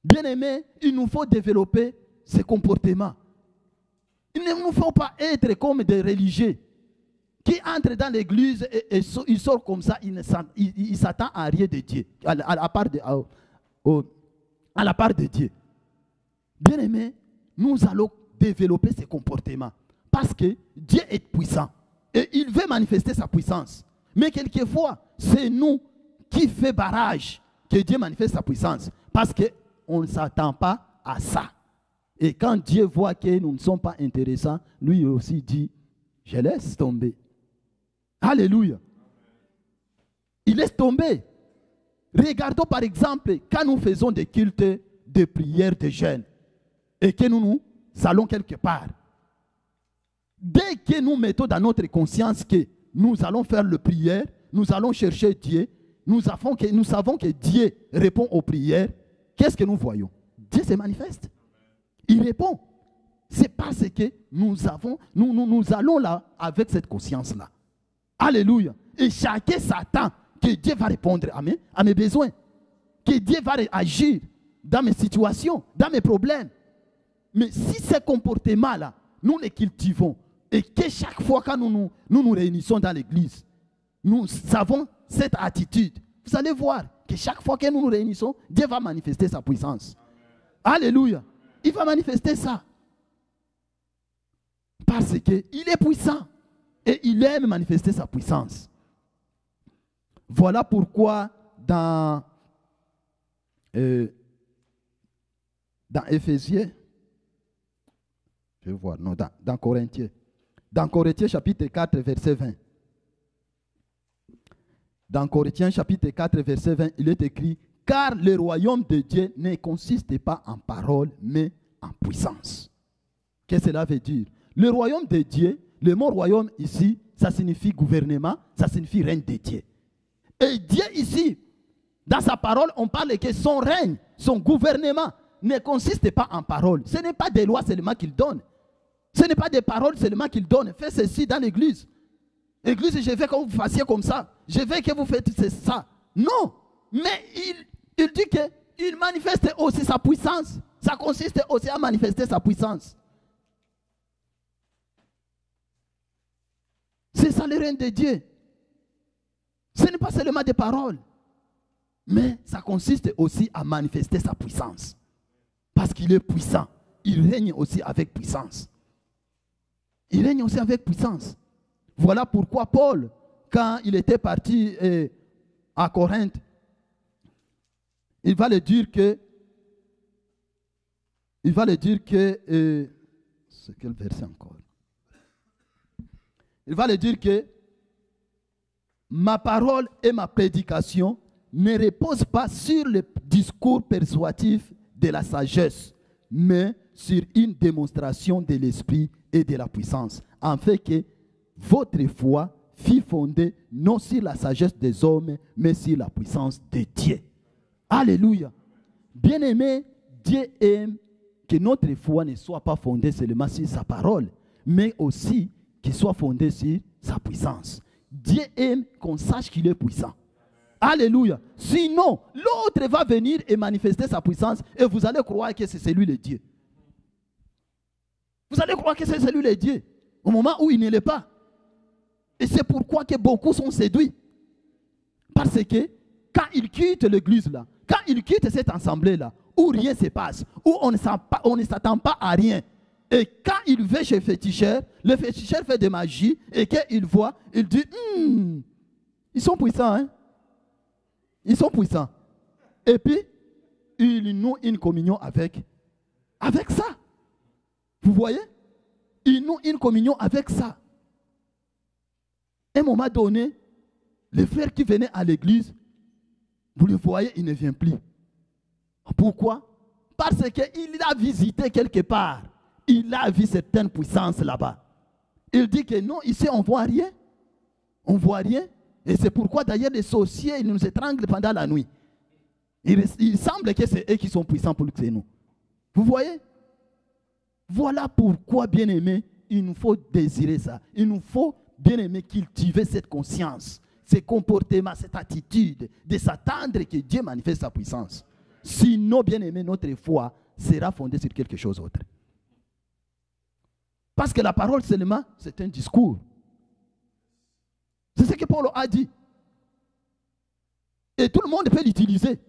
Bien-aimés, il nous faut développer ces comportements. Il ne nous faut pas être comme des religieux qui entrent dans l'église et ils sortent comme ça, ils ne s'attendent à rien de Dieu, à la part de Dieu. Bien-aimés, nous allons développer ces comportements parce que Dieu est puissant et il veut manifester sa puissance. Mais quelquefois, c'est nous qui faisons barrage que Dieu manifeste sa puissance parce qu'on ne s'attend pas à ça. Et quand Dieu voit que nous ne sommes pas intéressants, lui aussi dit, je laisse tomber. Alléluia. Il laisse tomber. Regardons par exemple, quand nous faisons des cultes de prière, de jeûne, et que nous allons quelque part. Dès que nous mettons dans notre conscience que nous allons faire la prière, nous allons chercher Dieu, nous savons que Dieu répond aux prières, qu'est-ce que nous voyons? Dieu se manifeste. Il répond. C'est parce que nous allons là avec cette conscience-là. Alléluia. Et chacun s'attend que Dieu va répondre à mes besoins. Que Dieu va agir dans mes situations, dans mes problèmes. Mais si ces comportements-là, nous les cultivons, et que chaque fois que nous réunissons dans l'église, nous avons cette attitude, vous allez voir que chaque fois que nous nous réunissons, Dieu va manifester sa puissance. Alléluia. Il va manifester ça. Parce qu'il est puissant. Et il aime manifester sa puissance. Voilà pourquoi dans Éphésiens, je vais voir, non, dans Corinthiens. Dans Corinthiens chapitre 4, verset 20. Dans Corinthiens chapitre 4, verset 20, il est écrit, car le royaume de Dieu ne consiste pas en parole, mais en puissance. Qu'est-ce que cela veut dire? Le royaume de Dieu, le mot royaume ici, ça signifie gouvernement, ça signifie règne de Dieu. Et Dieu ici, dans sa parole, on parle que son règne, son gouvernement ne consiste pas en parole. Ce n'est pas des lois seulement qu'il donne. Ce n'est pas des paroles seulement qu'il donne. Fais ceci dans l'église. Église, je veux que vous fassiez comme ça. Je veux que vous faites ça. Non. Mais Il dit qu'il manifeste aussi sa puissance. Ça consiste aussi à manifester sa puissance. C'est ça le règne de Dieu. Ce n'est pas seulement des paroles, mais ça consiste aussi à manifester sa puissance. Parce qu'il est puissant. Il règne aussi avec puissance. Il règne aussi avec puissance. Voilà pourquoi Paul, quand il était parti à Corinthe, il va le dire que, c'est quel verset encore? Il va le dire que ma parole et ma prédication ne reposent pas sur le discours persuasif de la sagesse, mais sur une démonstration de l'esprit et de la puissance, en fait que votre foi fut fondée non sur la sagesse des hommes, mais sur la puissance de Dieu. Alléluia. Bien-aimé, Dieu aime que notre foi ne soit pas fondée seulement sur sa parole, mais aussi qu'il soit fondé sur sa puissance. Dieu aime qu'on sache qu'il est puissant. Alléluia. Sinon, l'autre va venir et manifester sa puissance et vous allez croire que c'est lui le Dieu. Vous allez croire que c'est celui le Dieu au moment où il ne l'est pas. Et c'est pourquoi que beaucoup sont séduits. Parce que quand ils quittent l'église là, quand ils quittent cette assemblée là, où rien ne se passe, où on ne s'attend pas à rien, et quand il va chez le féticheur fait de magie, et qu'il voit, il dit, ils sont puissants, hein? Ils sont puissants. Et puis, ils nouent une communion avec ça. Vous voyez? Ils nouent une communion avec ça. À un moment donné, les frères qui venaient à l'église, vous le voyez, il ne vient plus. Pourquoi? Parce qu'il a visité quelque part. Il a vu certaines puissances là-bas. Il dit que non, ici on ne voit rien. On ne voit rien. Et c'est pourquoi d'ailleurs les sorciers ils nous étranglent pendant la nuit. Il semble que c'est eux qui sont puissants plus que nous. Vous voyez? Voilà pourquoi, bien-aimés, il nous faut désirer ça. Il nous faut, bien-aimés, cultiver cette conscience, ce comportement, cette attitude de s'attendre que Dieu manifeste sa puissance. Sinon, bien-aimés, notre foi sera fondée sur quelque chose d'autre. Parce que la parole seulement, c'est un discours. C'est ce que Paul a dit. Et tout le monde peut l'utiliser.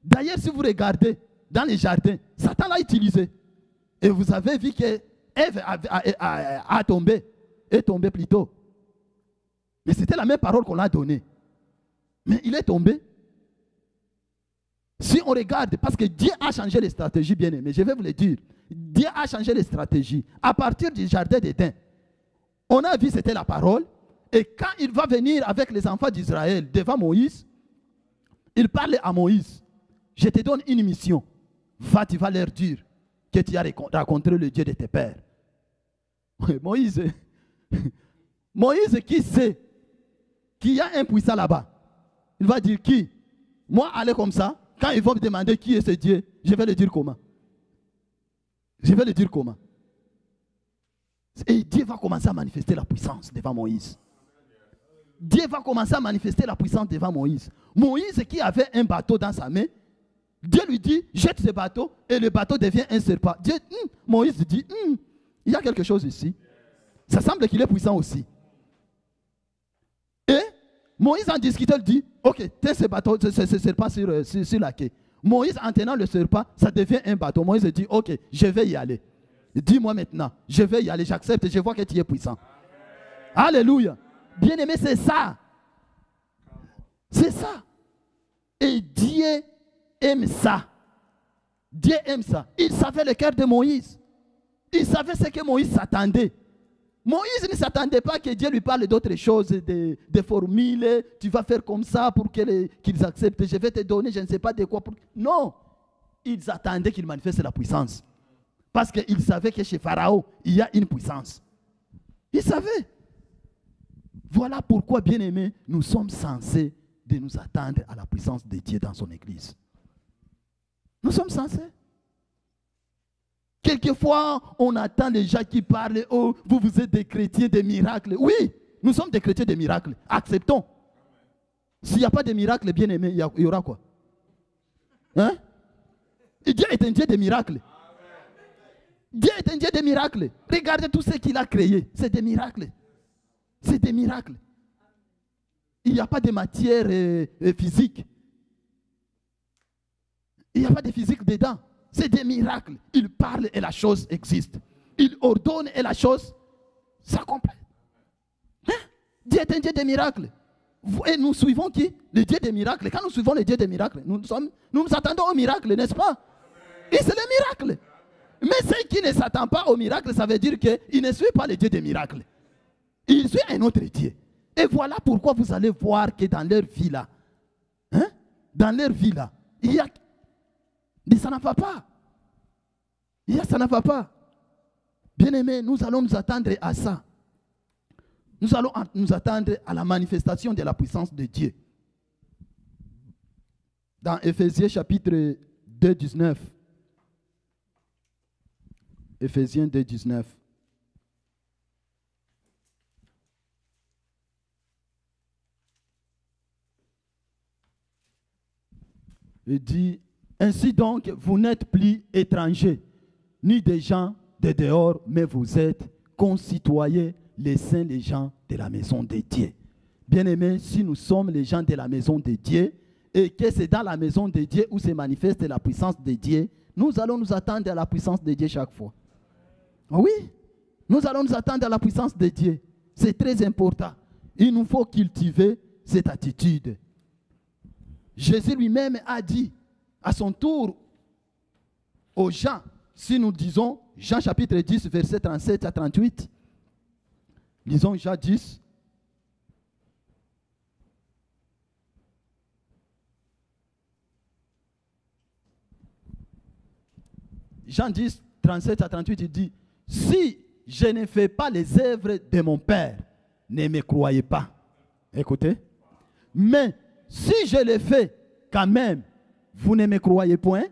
D'ailleurs, si vous regardez dans les jardins, Satan l'a utilisé. Et vous avez vu que Ève est tombée plutôt. Mais c'était la même parole qu'on a donnée. Mais il est tombé. Si on regarde, parce que Dieu a changé les stratégies, bien aimés, je vais vous le dire. Dieu a changé les stratégies. À partir du jardin d'Éden, on a vu c'était la parole. Et quand il va venir avec les enfants d'Israël devant Moïse, il parle à Moïse. Je te donne une mission. Va, tu vas leur dire que tu as rencontré le Dieu de tes pères. Moïse qui sait qu'il y a un puissant là-bas? Il va dire qui? Moi, aller comme ça, quand ils vont me demander qui est ce Dieu, je vais le dire comment? Je vais le dire comment? Et Dieu va commencer à manifester la puissance devant Moïse. Dieu va commencer à manifester la puissance devant Moïse. Moïse qui avait un bateau dans sa main, Dieu lui dit, jette ce bateau et le bateau devient un serpent. Moïse dit, il y a quelque chose ici. Ça semble qu'il est puissant aussi. Et Moïse en discutant dit, ok, tiens ce bateau, ce serpent sur la quai. Moïse en tenant le serpent, ça devient un bateau. Moïse dit, ok, je vais y aller. Dis-moi maintenant, je vais y aller, j'accepte, je vois que tu es puissant. Alléluia. Bien-aimé, c'est ça. C'est ça. Et Dieu aime ça. Dieu aime ça. Il savait le cœur de Moïse. Il savait ce que Moïse s'attendait. Moïse ne s'attendait pas que Dieu lui parle d'autres choses, des formules. Tu vas faire comme ça pour qu'ils acceptent. Je vais te donner, je ne sais pas de quoi. Non. Ils attendaient qu'il manifeste la puissance. Parce qu'ils savaient que chez Pharaon, il y a une puissance. Ils savaient. Voilà pourquoi, bien-aimés, nous sommes censés de nous attendre à la puissance de Dieu dans son Église. Nous sommes censés. Quelquefois, on attend les gens qui parlent, oh, vous êtes des chrétiens des miracles. Oui, nous sommes des chrétiens des miracles. Acceptons. S'il n'y a pas de miracles, bien-aimés, il y aura quoi? Hein? Et Dieu est un Dieu de miracles. Dieu est un Dieu de miracles. Regardez tout ce qu'il a créé. C'est des miracles. C'est des miracles. Il n'y a pas de matière physique. Il n'y a pas de physique dedans. C'est des miracles. Il parle et la chose existe. Il ordonne et la chose s'accomplit. Hein? Dieu est un Dieu des miracles. Et nous suivons qui? Le Dieu des miracles. Quand nous suivons le Dieu des miracles, nous nous attendons au miracle, n'est-ce pas? Et c'est le miracle. Mais ceux qui ne s'attendent pas au miracle, ça veut dire qu'ils ne suivent pas le Dieu des miracles. Ils suivent un autre Dieu. Et voilà pourquoi vous allez voir que dans leur vie là, hein, dans leur vie là, il y a... Ça ne va pas. Ça ne va pas. Bien-aimés, nous allons nous attendre à ça. Nous allons nous attendre à la manifestation de la puissance de Dieu. Dans Éphésiens chapitre 2, 19. Éphésiens 2, 19. Il dit, ainsi donc, vous n'êtes plus étrangers, ni des gens de dehors, mais vous êtes concitoyens, les saints, les gens de la maison de Dieu. Bien-aimés, si nous sommes les gens de la maison de Dieu, et que c'est dans la maison de Dieu où se manifeste la puissance de Dieu, nous allons nous attendre à la puissance de Dieu chaque fois. Oui, nous allons nous attendre à la puissance de Dieu. C'est très important. Il nous faut cultiver cette attitude. Jésus lui-même a dit à son tour aux gens, si nous disons Jean chapitre 10, verset 37 à 38, lisons Jean 10. Jean 10, 37 à 38, il dit, si je ne fais pas les œuvres de mon Père, ne me croyez pas. Écoutez. Mais si je les fais quand même, vous ne me croyez point.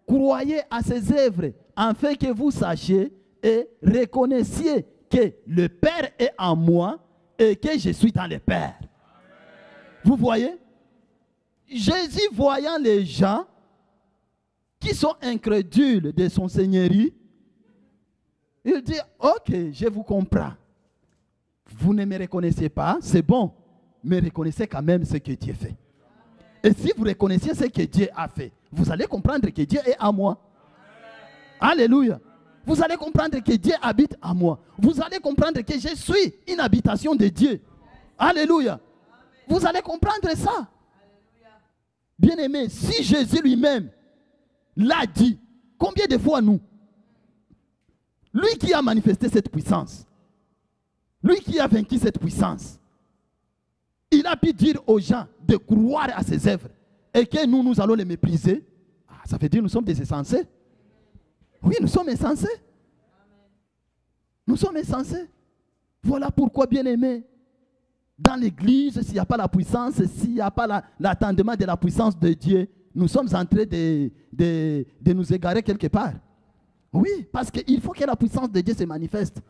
Croyez à ces œuvres, afin que vous sachiez et reconnaissiez que le Père est en moi et que je suis dans le Père. Vous voyez? Jésus, voyant les gens qui sont incrédules de son seigneurie, il dit, ok, je vous comprends. Vous ne me reconnaissez pas, c'est bon, mais reconnaissez quand même ce que Dieu fait. Et si vous reconnaissez ce que Dieu a fait, vous allez comprendre que Dieu est en moi. Alléluia. Vous allez comprendre que Dieu habite en moi. Vous allez comprendre que je suis une habitation de Dieu. Alléluia. Vous allez comprendre ça. Bien-aimé, si Jésus lui-même l'a dit, combien de fois nous? Lui qui a manifesté cette puissance, lui qui a vaincu cette puissance, il a pu dire aux gens de croire à ses œuvres et que nous allons les mépriser. Ça veut dire que nous sommes des insensés. Oui, nous sommes insensés. Nous sommes insensés. Voilà pourquoi, bien-aimés, dans l'église, s'il n'y a pas la puissance, s'il n'y a pas l'attendement de la puissance de Dieu, nous sommes en train de nous égarer quelque part. Oui, parce qu'il faut que la puissance de Dieu se manifeste.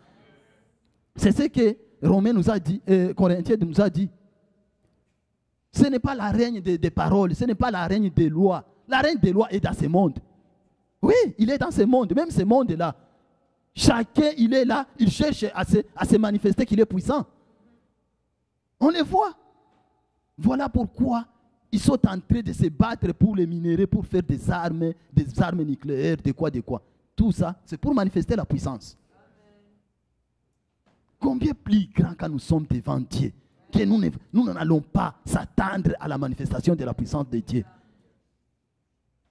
C'est ce que Romains nous a dit, Corinthiens nous a dit. Ce n'est pas la règne des paroles, ce n'est pas la règne des lois. La règne des lois est dans ce monde. Oui, il est dans ce monde, même ce monde-là. Chacun, il est là, il cherche à se manifester qu'il est puissant. On les voit. Voilà pourquoi ils sont en train de se battre pour les minéraux, pour faire des armes nucléaires, de quoi. Tout ça, c'est pour manifester la puissance. Combien plus grand quand nous sommes devant Dieu, que nous n'allons pas s'attendre à la manifestation de la puissance de Dieu.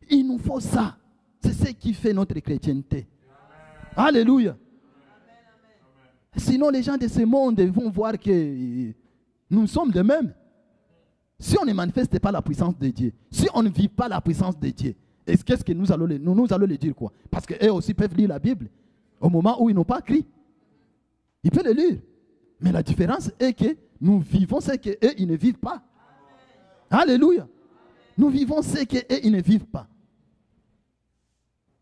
Il nous faut ça. C'est ce qui fait notre chrétienté. Amen. Alléluia. Amen. Sinon, les gens de ce monde vont voir que nous sommes les mêmes. Si on ne manifeste pas la puissance de Dieu, si on ne vit pas la puissance de Dieu, qu'est-ce que nous allons les dire quoi? Parce qu'eux aussi peuvent lire la Bible au moment où ils n'ont pas écrit. Ils peuvent le lire. Mais la différence est que nous vivons ce qu'eux, ils ne vivent pas. Amen. Alléluia. Nous vivons ce qu'eux, ils ne vivent pas.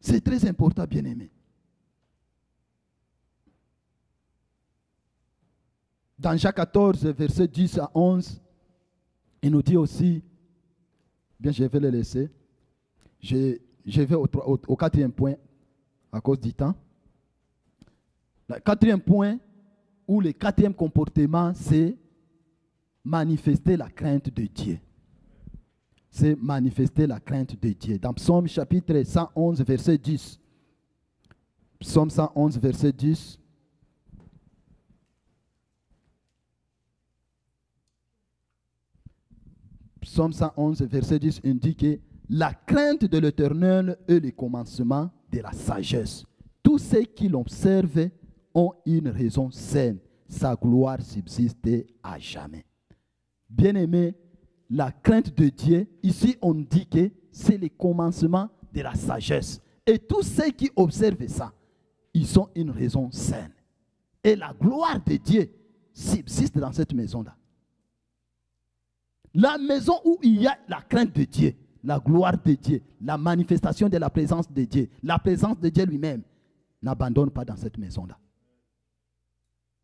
C'est très important, bien-aimé. Dans Jean 14, versets 10 à 11, il nous dit aussi, bien je vais le laisser, Je vais au quatrième point à cause du temps. Le quatrième point, ou le quatrième comportement, c'est manifester la crainte de Dieu. C'est manifester la crainte de Dieu. Dans Psaume chapitre 111, verset 10. Psaume 111, verset 10. Psaume 111, verset 10 indique que la crainte de l'Éternel est le commencement de la sagesse. Tous ceux qui l'observent ont une raison saine. Sa gloire subsiste à jamais. Bien-aimé, la crainte de Dieu, ici on dit que c'est le commencement de la sagesse. Et tous ceux qui observent ça, ils ont une raison saine. Et la gloire de Dieu subsiste dans cette maison-là. La maison où il y a la crainte de Dieu, la gloire de Dieu, la manifestation de la présence de Dieu, la présence de Dieu lui-même, n'abandonne pas dans cette maison-là.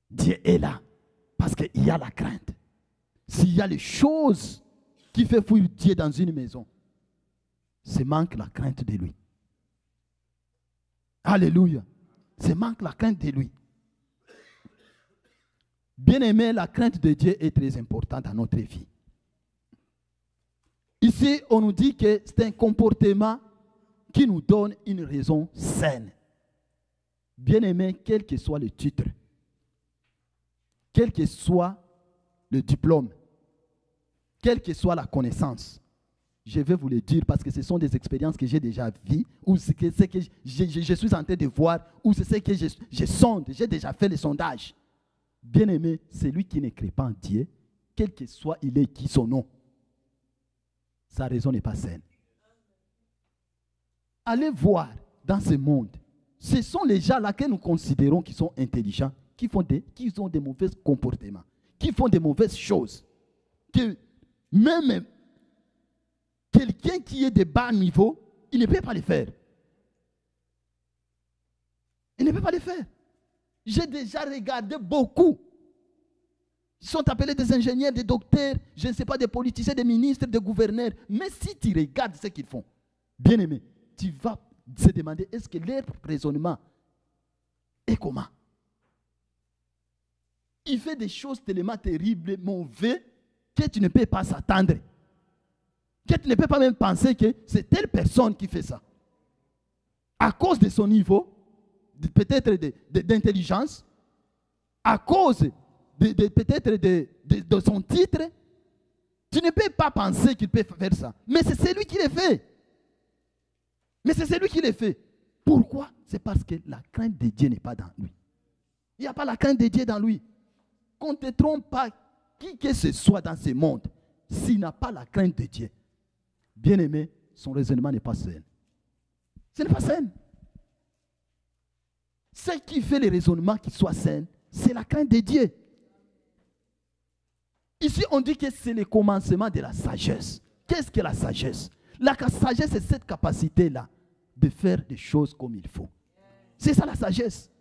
Dieu est là parce qu'il y a la crainte. S'il y a les choses qui font fuir Dieu dans une maison, c'est manque la crainte de lui. Alléluia. C'est manque la crainte de lui. Bien-aimé, la crainte de Dieu est très importante dans notre vie. Ici, on nous dit que c'est un comportement qui nous donne une raison saine. Bien-aimé, quel que soit le titre, quel que soit le diplôme, quelle que soit la connaissance, je vais vous le dire parce que ce sont des expériences que j'ai déjà vues, ou c'est que je suis en train de voir, ou c'est ce que je sonde, j'ai déjà fait le sondage. Bien-aimé, celui qui ne crée pas en Dieu, quel que soit il est qui son nom, sa raison n'est pas saine. Allez voir dans ce monde, ce sont les gens-là que nous considérons qui sont intelligents, qui ont des mauvais comportements, qui font des mauvaises choses. Que même quelqu'un qui est de bas niveau, il ne peut pas les faire. Il ne peut pas les faire. J'ai déjà regardé beaucoup. Ils sont appelés des ingénieurs, des docteurs, je ne sais pas, des politiciens, des ministres, des gouverneurs. Mais si tu regardes ce qu'ils font, bien aimé, tu vas se demander, est-ce que leur raisonnement est comment? Il fait des choses tellement terribles, mauvaises, que tu ne peux pas s'attendre. Que tu ne peux pas même penser que c'est telle personne qui fait ça. À cause de son niveau, peut-être d'intelligence, à cause peut-être de son titre, tu ne peux pas penser qu'il peut faire ça. Mais c'est celui qui le fait. Mais c'est celui qui le fait. Pourquoi? C'est parce que la crainte de Dieu n'est pas dans lui. Il n'y a pas la crainte de Dieu dans lui. Qu'on ne te trompe pas, qui que ce soit dans ce monde, s'il n'a pas la crainte de Dieu, bien aimé, son raisonnement n'est pas sain. Ce n'est pas sain. Ce qui fait le raisonnement qui soit sain, c'est la crainte de Dieu. Ici, on dit que c'est le commencement de la sagesse. Qu'est-ce que la sagesse? La sagesse, c'est cette capacité-là de faire des choses comme il faut. C'est ça la sagesse.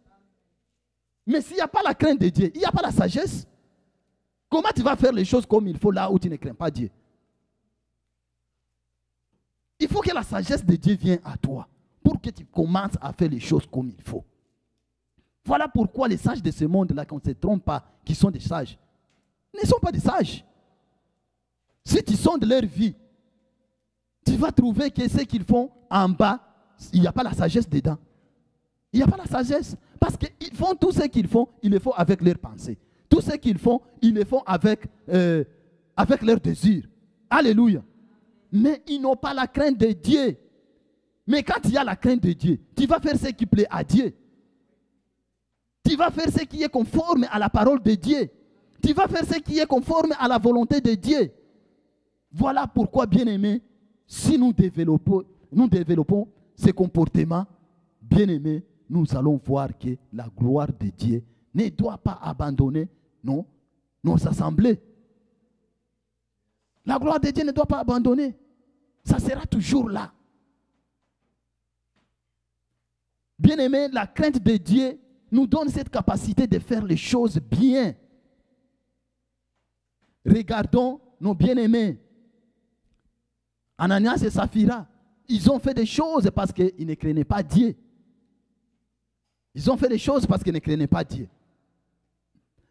Mais s'il n'y a pas la crainte de Dieu, il n'y a pas la sagesse. Comment tu vas faire les choses comme il faut là où tu ne crains pas Dieu? Il faut que la sagesse de Dieu vienne à toi pour que tu commences à faire les choses comme il faut. Voilà pourquoi les sages de ce monde-là, qu'on ne se trompe pas, qui sont des sages, ne sont pas des sages. Si tu sondes leur vie, tu vas trouver que ce qu'ils font en bas, il n'y a pas la sagesse dedans. Il n'y a pas la sagesse. Parce qu'ils font tout ce qu'ils font, ils le font avec leurs pensées. Tout ce qu'ils font, ils le font avec leurs désirs. Alléluia. Mais ils n'ont pas la crainte de Dieu. Mais quand il y a la crainte de Dieu, tu vas faire ce qui plaît à Dieu. Tu vas faire ce qui est conforme à la parole de Dieu. Tu vas faire ce qui est conforme à la volonté de Dieu. Voilà pourquoi, bien-aimés, si nous développons ces comportements, bien-aimés, nous allons voir que la gloire de Dieu ne doit pas abandonner nos assemblées. La gloire de Dieu ne doit pas abandonner. Ça sera toujours là. Bien-aimés, la crainte de Dieu nous donne cette capacité de faire les choses bien. Regardons nos bien-aimés, Ananias et Saphira. Ils ont fait des choses parce qu'ils ne craignaient pas Dieu. Ils ont fait des choses parce qu'ils ne craignaient pas Dieu.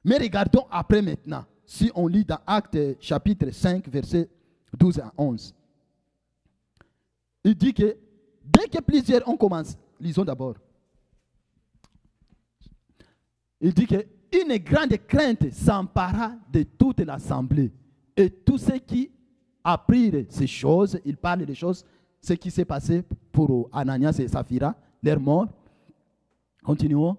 Mais regardons après maintenant. Si on lit dans Actes chapitre 5, versets 12 à 11. Il dit que dès que plusieurs ont commencé, lisons d'abord. Il dit qu'une grande crainte s'empara de toute l'assemblée. Et tous ceux qui apprirent ces choses, ils parlent des choses, ce qui s'est passé pour Ananias et Saphira, leur mort. Continuons.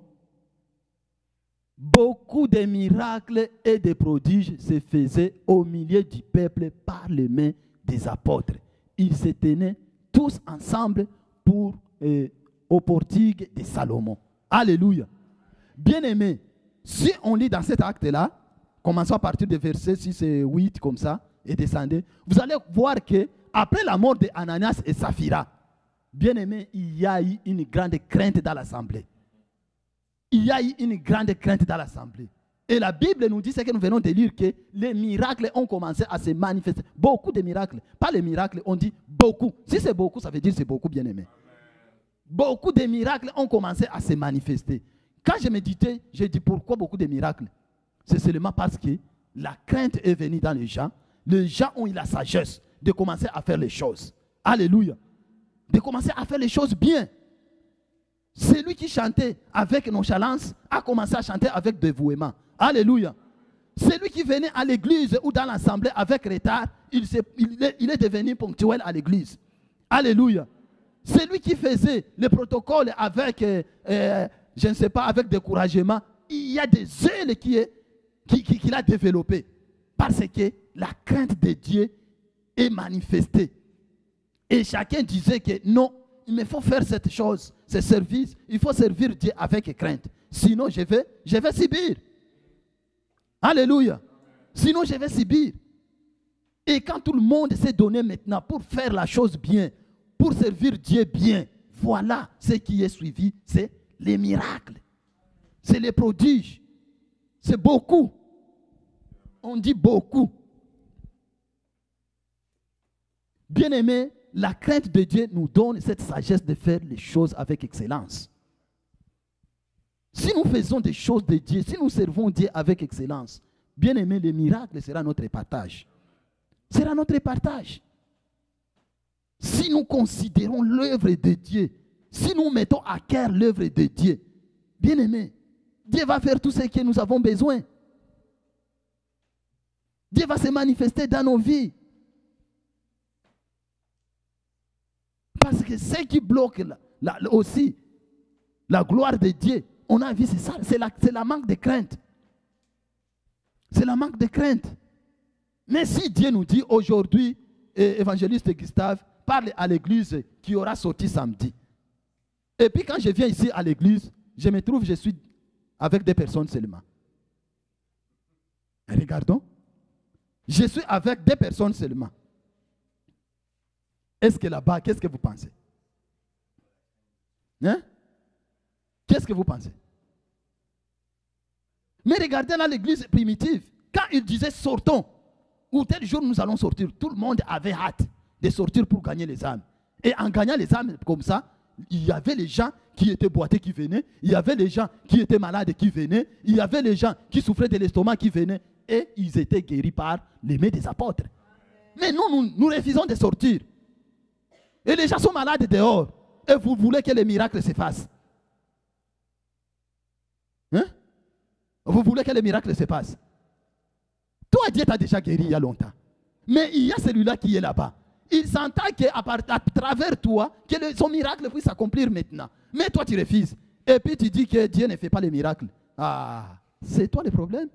Beaucoup de miracles et de prodiges se faisaient au milieu du peuple par les mains des apôtres. Ils se tenaient tous ensemble au portique de Salomon. Alléluia. Bien-aimés, si on lit dans cet acte-là, commençons à partir du verset 6 et 8 comme ça, et descendez, vous allez voir que après la mort de Ananias et Saphira, bien-aimés, il y a eu une grande crainte dans l'assemblée. Il y a eu une grande crainte dans l'assemblée. Et la Bible nous dit, ce que nous venons de lire, que les miracles ont commencé à se manifester. Beaucoup de miracles. Pas les miracles, on dit beaucoup. Si c'est beaucoup, ça veut dire c'est beaucoup, bien-aimé. Beaucoup de miracles ont commencé à se manifester. Quand je méditais, j'ai dit pourquoi beaucoup de miracles? C'est seulement parce que la crainte est venue dans les gens. Les gens ont eu la sagesse de commencer à faire les choses. Alléluia. De commencer à faire les choses bien. Celui qui chantait avec nonchalance a commencé à chanter avec dévouement. Alléluia. Celui qui venait à l'église ou dans l'assemblée avec retard, il est devenu ponctuel à l'église. Alléluia. Celui qui faisait le protocole avec, je ne sais pas, avec découragement, il y a des ailes qu'il a développées. Parce que la crainte de Dieu est manifestée. Et chacun disait que non, il me faut faire cette chose, ce service, il faut servir Dieu avec crainte. Sinon, je vais subir. Alléluia. Sinon, je vais subir. Et quand tout le monde s'est donné maintenant pour faire la chose bien, pour servir Dieu bien, voilà ce qui est suivi, c'est les miracles. C'est les prodiges. C'est beaucoup. On dit beaucoup. Bien-aimés, la crainte de Dieu nous donne cette sagesse de faire les choses avec excellence. Si nous faisons des choses de Dieu, si nous servons Dieu avec excellence, bien-aimés, les miracles sera notre partage. Sera notre partage. Si nous considérons l'œuvre de Dieu, si nous mettons à cœur l'œuvre de Dieu, bien-aimés, Dieu va faire tout ce que nous avons besoin. Dieu va se manifester dans nos vies. Parce que ce qui bloque aussi la gloire de Dieu, on a vu, c'est ça, c'est la manque de crainte. C'est la manque de crainte. Mais si Dieu nous dit aujourd'hui, évangéliste Gustave, parle à l'église qui aura sorti samedi. Et puis quand je viens ici à l'église, je me trouve, je suis avec des personnes seulement. Regardons. Je suis avec des personnes seulement. Est-ce que là-bas, qu'est-ce que vous pensez? Hein? Qu'est-ce que vous pensez? Mais regardez là l'église primitive. Quand il disait sortons, ou tel jour nous allons sortir, tout le monde avait hâte de sortir pour gagner les âmes. Et en gagnant les âmes comme ça, il y avait les gens qui étaient boités qui venaient, il y avait les gens qui étaient malades qui venaient, il y avait les gens qui souffraient de l'estomac qui venaient, et ils étaient guéris par les mains des apôtres. Mais nous refusons de sortir. Et les gens sont malades dehors. Et vous voulez que les miracles se fassent. Hein? Vous voulez que les miracles se passent. Toi, Dieu t'a déjà guéri il y a longtemps. Mais il y a celui-là qui est là-bas. Il s'entend qu'à travers toi, que son miracle puisse s'accomplir maintenant. Mais toi, tu refuses. Et puis tu dis que Dieu ne fait pas les miracles. Ah, c'est toi le problème.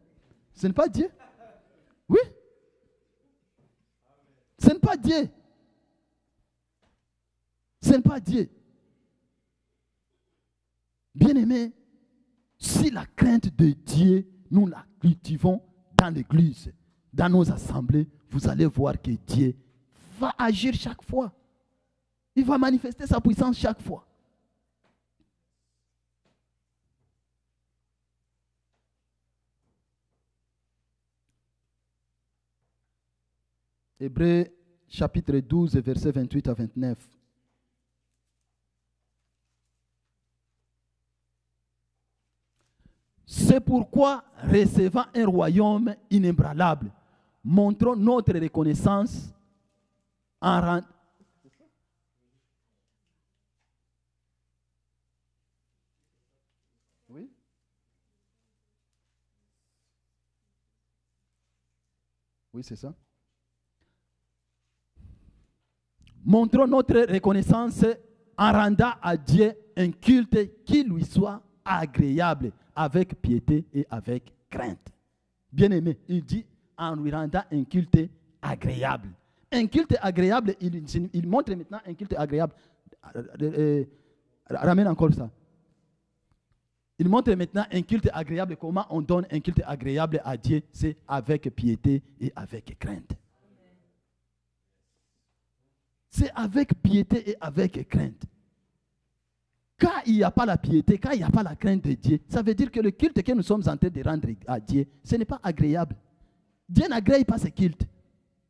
Ce n'est pas Dieu. Oui. Ce n'est pas Dieu. Ce n'est pas Dieu. Bien-aimés, si la crainte de Dieu, nous la cultivons dans l'église, dans nos assemblées, vous allez voir que Dieu va agir chaque fois. Il va manifester sa puissance chaque fois. Hébreux chapitre 12, versets 28 à 29. C'est pourquoi, recevant un royaume inébranlable, montrons notre reconnaissance en rendant... Oui? Oui, c'est ça. Montrons notre reconnaissance en rendant à Dieu un culte qui lui soit agréable, avec piété et avec crainte. Bien-aimé, il dit en lui rendant un culte agréable. Un culte agréable, il montre maintenant un culte agréable. Ramène encore ça. Il montre maintenant un culte agréable. Comment on donne un culte agréable à Dieu? C'est avec piété et avec crainte. C'est avec piété et avec crainte. Quand il n'y a pas la piété, quand il n'y a pas la crainte de Dieu, ça veut dire que le culte que nous sommes en train de rendre à Dieu, ce n'est pas agréable. Dieu n'agrée pas ce culte.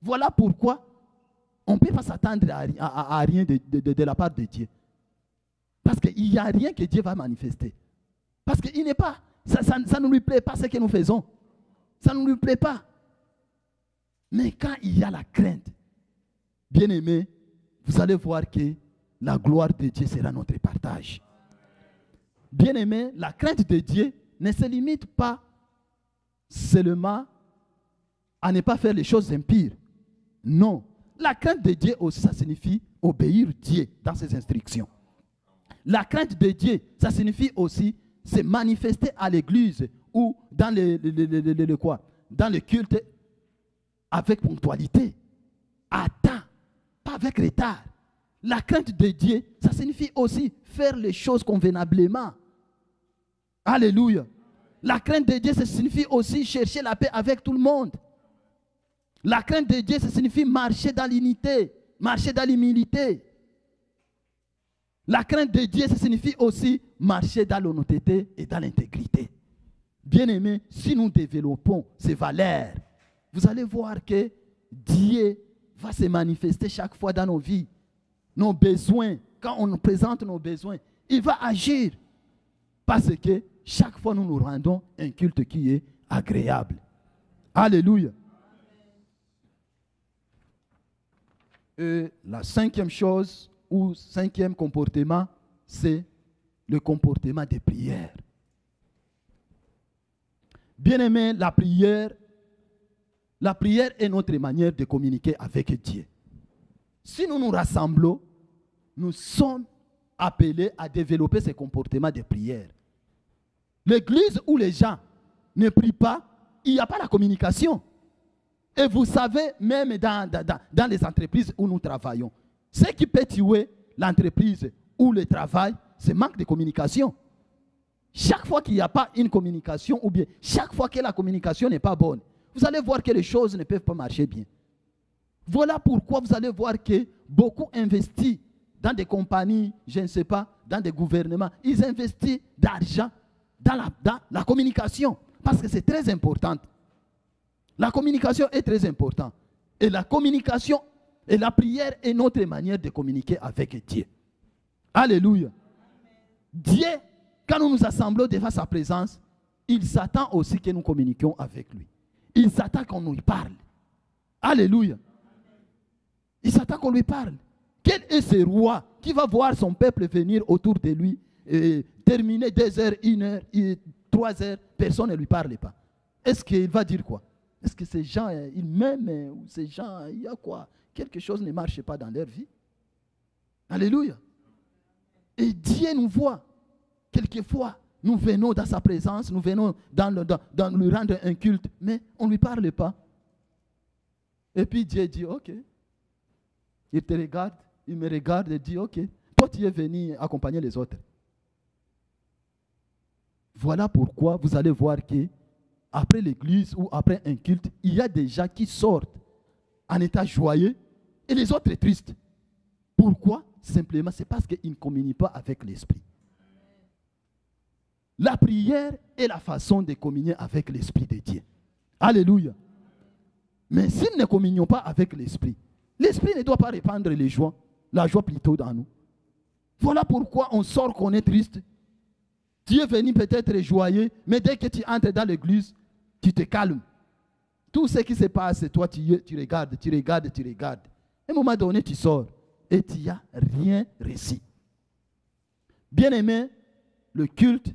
Voilà pourquoi on ne peut pas s'attendre à rien de la part de Dieu. Parce qu'il n'y a rien que Dieu va manifester. Parce qu'il n'est pas, ça ne lui plaît pas ce que nous faisons. Ça ne lui plaît pas. Mais quand il y a la crainte, bien aimé, vous allez voir que la gloire de Dieu sera notre partage. Bien aimé, la crainte de Dieu ne se limite pas seulement à ne pas faire les choses impures. Non. La crainte de Dieu aussi, ça signifie obéir Dieu dans ses instructions. La crainte de Dieu, ça signifie aussi se manifester à l'église ou dans dans le culte avec ponctualité, à temps, pas avec retard. La crainte de Dieu, ça signifie aussi faire les choses convenablement. Alléluia. La crainte de Dieu, ça signifie aussi chercher la paix avec tout le monde. La crainte de Dieu, ça signifie marcher dans l'unité, marcher dans l'humilité. La crainte de Dieu, ça signifie aussi marcher dans l'honnêteté et dans l'intégrité. Bien-aimés, si nous développons ces valeurs, vous allez voir que Dieu va se manifester chaque fois dans nos vies. Nos besoins, quand on nous présente nos besoins, il va agir. Parce que chaque fois nous nous rendons un culte qui est agréable. Alléluia. Et la cinquième chose, ou cinquième comportement, c'est le comportement de prière. Bien-aimé, la prière est notre manière de communiquer avec Dieu. Si nous nous rassemblons, nous sommes appelés à développer ce comportement de prière. L'église où les gens ne prient pas, il n'y a pas la communication. Et vous savez, même dans les entreprises où nous travaillons, ce qui peut tuer l'entreprise ou le travail, c'est manque de communication. Chaque fois qu'il n'y a pas une communication, ou bien chaque fois que la communication n'est pas bonne, vous allez voir que les choses ne peuvent pas marcher bien. Voilà pourquoi vous allez voir que beaucoup investissent dans des compagnies, je ne sais pas, dans des gouvernements. Ils investissent d'argent dans la communication, parce que c'est très important. La communication est très importante. Et la communication et la prière est notre manière de communiquer avec Dieu. Alléluia. Dieu, quand nous nous assemblons devant sa présence, il s'attend aussi que nous communiquions avec lui. Il s'attend qu'on nous parle. Alléluia. Il s'attend qu'on lui parle. Quel est ce roi qui va voir son peuple venir autour de lui et terminer 2 heures, 1 heure, 3 heures, personne ne lui parle pas? Est-ce qu'il va dire quoi? Est-ce que ces gens, ils m'aiment ou ces gens, il y a quoi? Quelque chose ne marche pas dans leur vie. Alléluia. Et Dieu nous voit. Quelquefois, nous venons dans sa présence, nous venons dans lui rendre un culte, mais on ne lui parle pas. Et puis Dieu dit, ok. Il te regarde, il me regarde et dit, ok, toi tu es venu accompagner les autres. Voilà pourquoi vous allez voir que après l'église ou après un culte, il y a des gens qui sortent en état joyeux et les autres tristes. Pourquoi? Simplement, c'est parce qu'ils ne communient pas avec l'esprit. La prière est la façon de communier avec l'esprit de Dieu. Alléluia. Mais si nous ne communions pas avec l'esprit, l'esprit ne doit pas répandre les joies, la joie plutôt dans nous. Voilà pourquoi on sort qu'on est triste. Tu es venu peut-être joyeux, mais dès que tu entres dans l'église, tu te calmes. Tout ce qui se passe, toi, tu regardes. À un moment donné, tu sors et tu n'as rien reçu. Bien-aimé, le culte,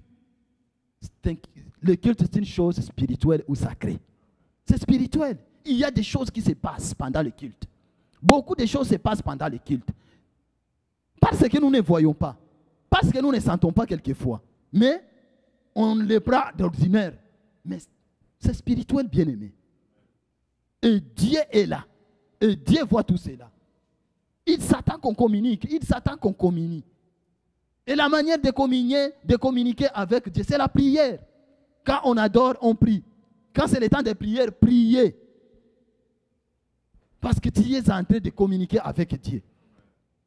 c'est une chose spirituelle ou sacrée. C'est spirituel. Il y a des choses qui se passent pendant le culte. Beaucoup de choses se passent pendant le culte. Parce que nous ne voyons pas. Parce que nous ne sentons pas quelquefois. Mais on les prend d'ordinaire. Mais c'est spirituel, bien-aimé. Et Dieu est là. Et Dieu voit tout cela. Il s'attend qu'on communique. Il s'attend qu'on communie. Et la manière de communiquer avec Dieu, c'est la prière. Quand on adore, on prie. Quand c'est le temps de prière, priez. Parce que tu es en train de communiquer avec Dieu.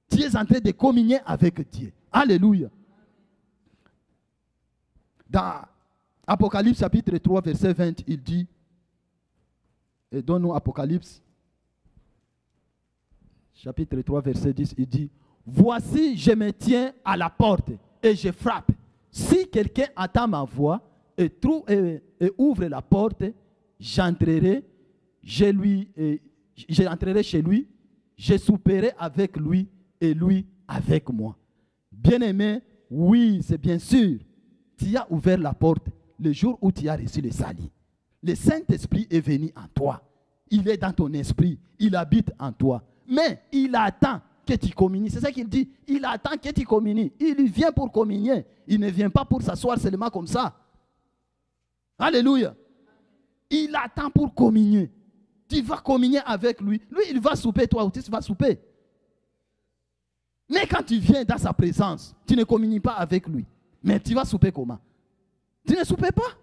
Tu es en train de communier avec Dieu. Alléluia. Dans Apocalypse chapitre 3, verset 20, il dit, et donne-nous Apocalypse, chapitre 3, verset 10, il dit, voici, je me tiens à la porte et je frappe. Si quelqu'un entend ma voix et ouvre la porte, j'entrerai chez lui, je souperai avec lui et lui avec moi. Bien-aimé, oui, c'est bien sûr. Tu as ouvert la porte le jour où tu as reçu le salut. Le Saint-Esprit est venu en toi. Il est dans ton esprit. Il habite en toi. Mais il attend que tu communies. C'est ça qu'il dit. Il attend que tu communies. Il vient pour communier. Il ne vient pas pour s'asseoir seulement comme ça. Alléluia. Il attend pour communier. Tu vas communier avec lui. Lui, il va souper. Toi aussi, tu vas souper. Mais quand tu viens dans sa présence, tu ne communies pas avec lui. Mais tu vas souper comment? Tu ne soupes pas.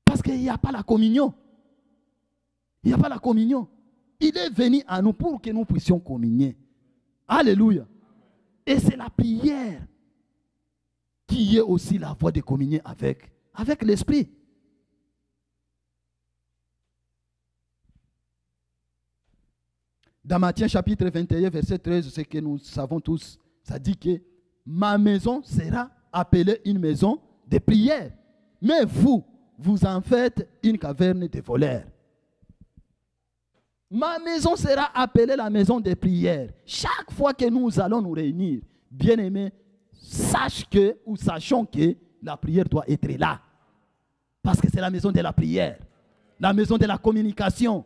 Parce qu'il n'y a pas la communion. Il n'y a pas la communion. Il est venu à nous pour que nous puissions communier. Alléluia. Et c'est la prière qui est aussi la voie de communier avec l'Esprit. Dans Matthieu chapitre 21, verset 13, ce que nous savons tous, ça dit que ma maison sera appelée une maison de prière. Mais vous en faites une caverne de voleurs. Ma maison sera appelée la maison de prière. Chaque fois que nous allons nous réunir, bien-aimés, sachons que la prière doit être là. Parce que c'est la maison de la prière. La maison de la communication.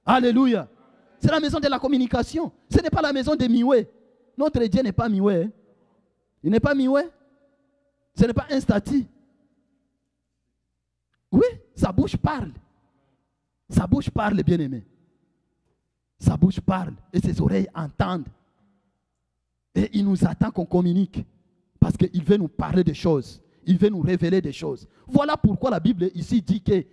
Alléluia. C'est la maison de la communication. Ce n'est pas la maison de Mioué. Notre Dieu n'est pas Mioué. Il n'est pas Mioué. Ce n'est pas un statut. Oui, sa bouche parle. Sa bouche parle, bien-aimé. Sa bouche parle et ses oreilles entendent. Et il nous attend qu'on communique. Parce qu'il veut nous parler des choses. Il veut nous révéler des choses. Voilà pourquoi la Bible ici dit que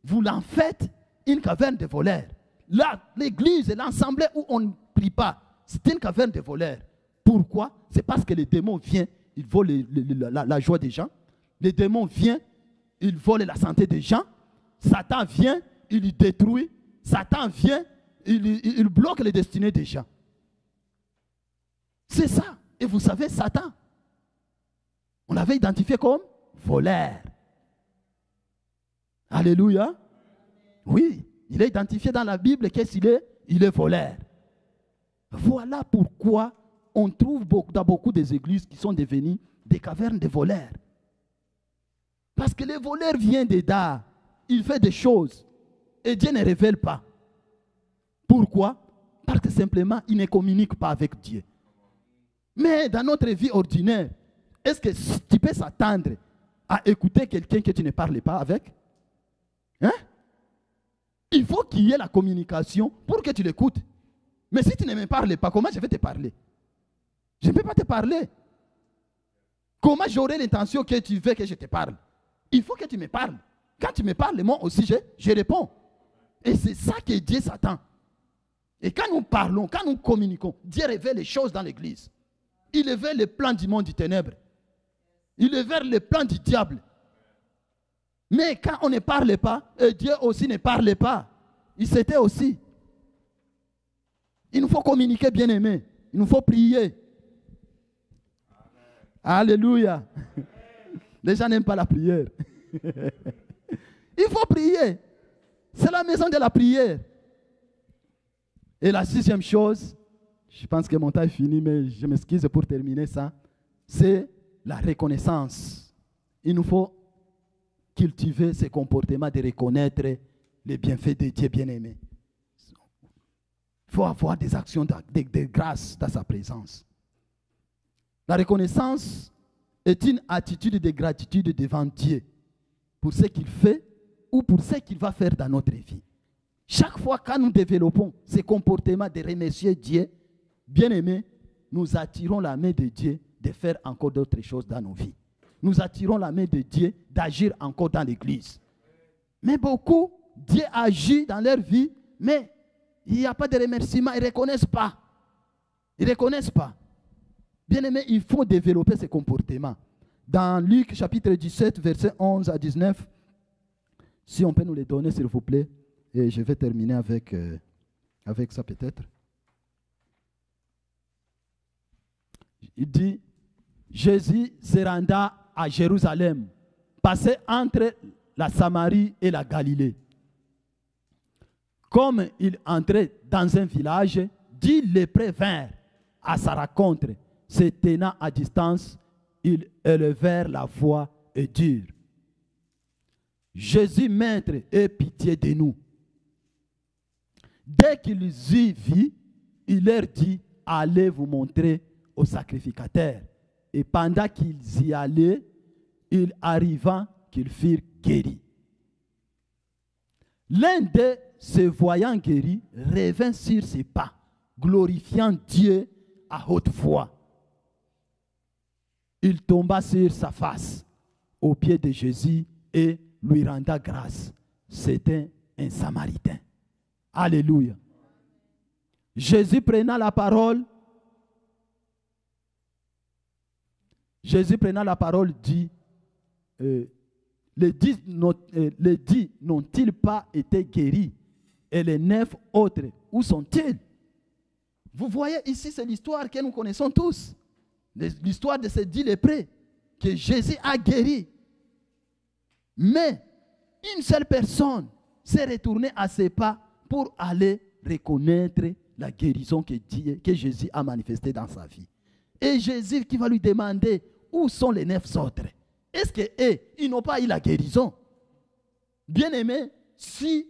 vous l'en faites une caverne de voleurs. Là, l'église et l'ensemble où on ne prie pas, c'est une caverne de voleurs. Pourquoi? C'est parce que les démons viennent, ils volent la joie des gens. Les démons viennent, ils volent la santé des gens. Satan vient, il détruit. Satan vient, il bloque les destinées des gens. C'est ça. Et vous savez, Satan, on l'avait identifié comme voleur. Alléluia. Oui, il est identifié dans la Bible qu'est-ce qu'il est? Il est voleur. Voilà pourquoi on trouve dans beaucoup des églises qui sont devenues des cavernes de voleurs. Parce que les voleurs viennent dedans. Il fait des choses. Et Dieu ne révèle pas. Pourquoi? Parce que simplement, il ne communique pas avec Dieu. Mais dans notre vie ordinaire, est-ce que tu peux s'attendre à écouter quelqu'un que tu ne parles pas avec? Hein? Il faut qu'il y ait la communication pour que tu l'écoutes. Mais si tu ne me parles pas, comment je vais te parler? Je ne peux pas te parler. Comment j'aurai l'intention que tu veux que je te parle? Il faut que tu me parles. Quand tu me parles, moi aussi, je réponds. Et c'est ça que Dieu s'attend. Et quand nous parlons, quand nous communiquons, Dieu révèle les choses dans l'église. Il révèle les plans du monde du ténèbre. Il révèle les plans du diable. Mais quand on ne parle pas, et Dieu aussi ne parle pas. Il s'était aussi. Il nous faut communiquer, bien-aimés. Il nous faut prier. Alléluia. Les gens n'aiment pas la prière. Il faut prier. C'est la maison de la prière. Et la 6e chose, je pense que mon temps est fini, mais je m'excuse pour terminer ça, c'est la reconnaissance. Il nous faut cultiver ce comportement de reconnaître les bienfaits de Dieu bien-aimé. Il faut avoir des actions de grâce dans sa présence. La reconnaissance est une attitude de gratitude devant Dieu pour ce qu'il fait ou pour ce qu'il va faire dans notre vie. Chaque fois que nous développons ce comportement de remercier Dieu, bien-aimé, nous attirons la main de Dieu de faire encore d'autres choses dans nos vies. Nous attirons la main de Dieu d'agir encore dans l'église. Mais beaucoup, Dieu agit dans leur vie, mais il n'y a pas de remerciement, ils ne reconnaissent pas. Ils ne reconnaissent pas. Bien-aimé, il faut développer ce comportement. Dans Luc chapitre 17, versets 11 à 19, si on peut nous les donner, s'il vous plaît, et je vais terminer avec ça peut-être. Il dit, Jésus se renda à Jérusalem, passait entre la Samarie et la Galilée. Comme il entrait dans un village, 10 lépreux vinrent à sa rencontre. Se tenant à distance, ils élevèrent la voix et dirent, Jésus, maître, aie pitié de nous. Dès qu'ils y virent, il leur dit, allez vous montrer au sacrificateur. Et pendant qu'ils y allaient, il arriva qu'ils furent guéris. L'un d'eux, se voyant guéri, revint sur ses pas, glorifiant Dieu à haute voix. Il tomba sur sa face aux pieds de Jésus et lui rendit grâce. C'était un Samaritain. Alléluia. Jésus prenant la parole, dit, les 10 n'ont-ils pas été guéris? Et les 9 autres, où sont-ils? Vous voyez ici, c'est l'histoire que nous connaissons tous. L'histoire de ces 10 lépreux que Jésus a guéris. Mais une seule personne s'est retournée à ses pas pour aller reconnaître la guérison que Jésus a manifestée dans sa vie. Et Jésus qui va lui demander où sont les 9 autres. Est-ce qu'eux, ils n'ont pas eu la guérison? Bien-aimés, si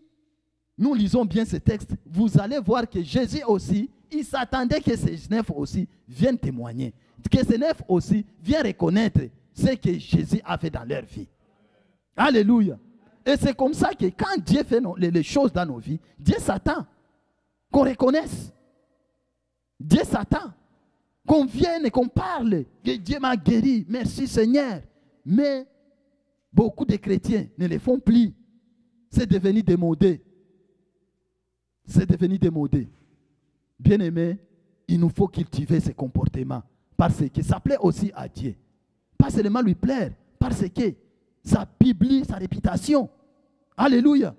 nous lisons bien ce texte, vous allez voir que Jésus aussi, il s'attendait que ces 9 aussi viennent témoigner. Que ces 9 aussi viennent reconnaître ce que Jésus a fait dans leur vie. Alléluia. Et c'est comme ça que quand Dieu fait les choses dans nos vies, Dieu s'attend qu'on reconnaisse. Dieu s'attend qu'on vienne et qu'on parle que Dieu m'a guéri. Merci Seigneur. Mais beaucoup de chrétiens ne le font plus. C'est devenu démodé. C'est devenu démodé. Bien-aimé, il nous faut cultiver ces comportements. Parce que ça plaît aussi à Dieu. Pas seulement lui plaire, parce que ça publie sa réputation. Alléluia.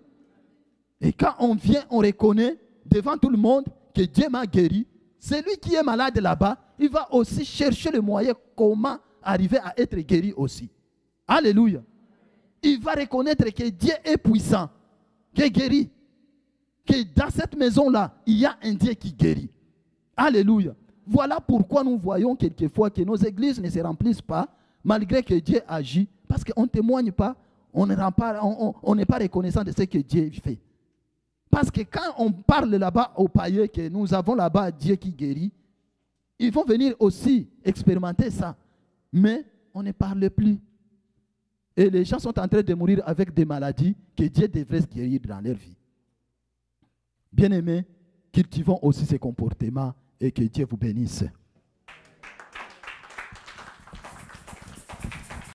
Et quand on vient, on reconnaît devant tout le monde que Dieu m'a guéri. Celui qui est malade là-bas, il va aussi chercher le moyen comment arriver à être guéri aussi. Alléluia. Il va reconnaître que Dieu est puissant, qui guérit. Que dans cette maison-là, il y a un Dieu qui guérit. Alléluia. Voilà pourquoi nous voyons quelquefois que nos églises ne se remplissent pas, malgré que Dieu agit, parce qu'on ne témoigne pas, on n'est pas reconnaissant de ce que Dieu fait. Parce que quand on parle là-bas aux païens que nous avons là-bas Dieu qui guérit, ils vont venir aussi expérimenter ça. Mais on ne parle plus. Et les gens sont en train de mourir avec des maladies que Dieu devrait guérir dans leur vie. Bien-aimés, cultivons aussi ces comportements et que Dieu vous bénisse.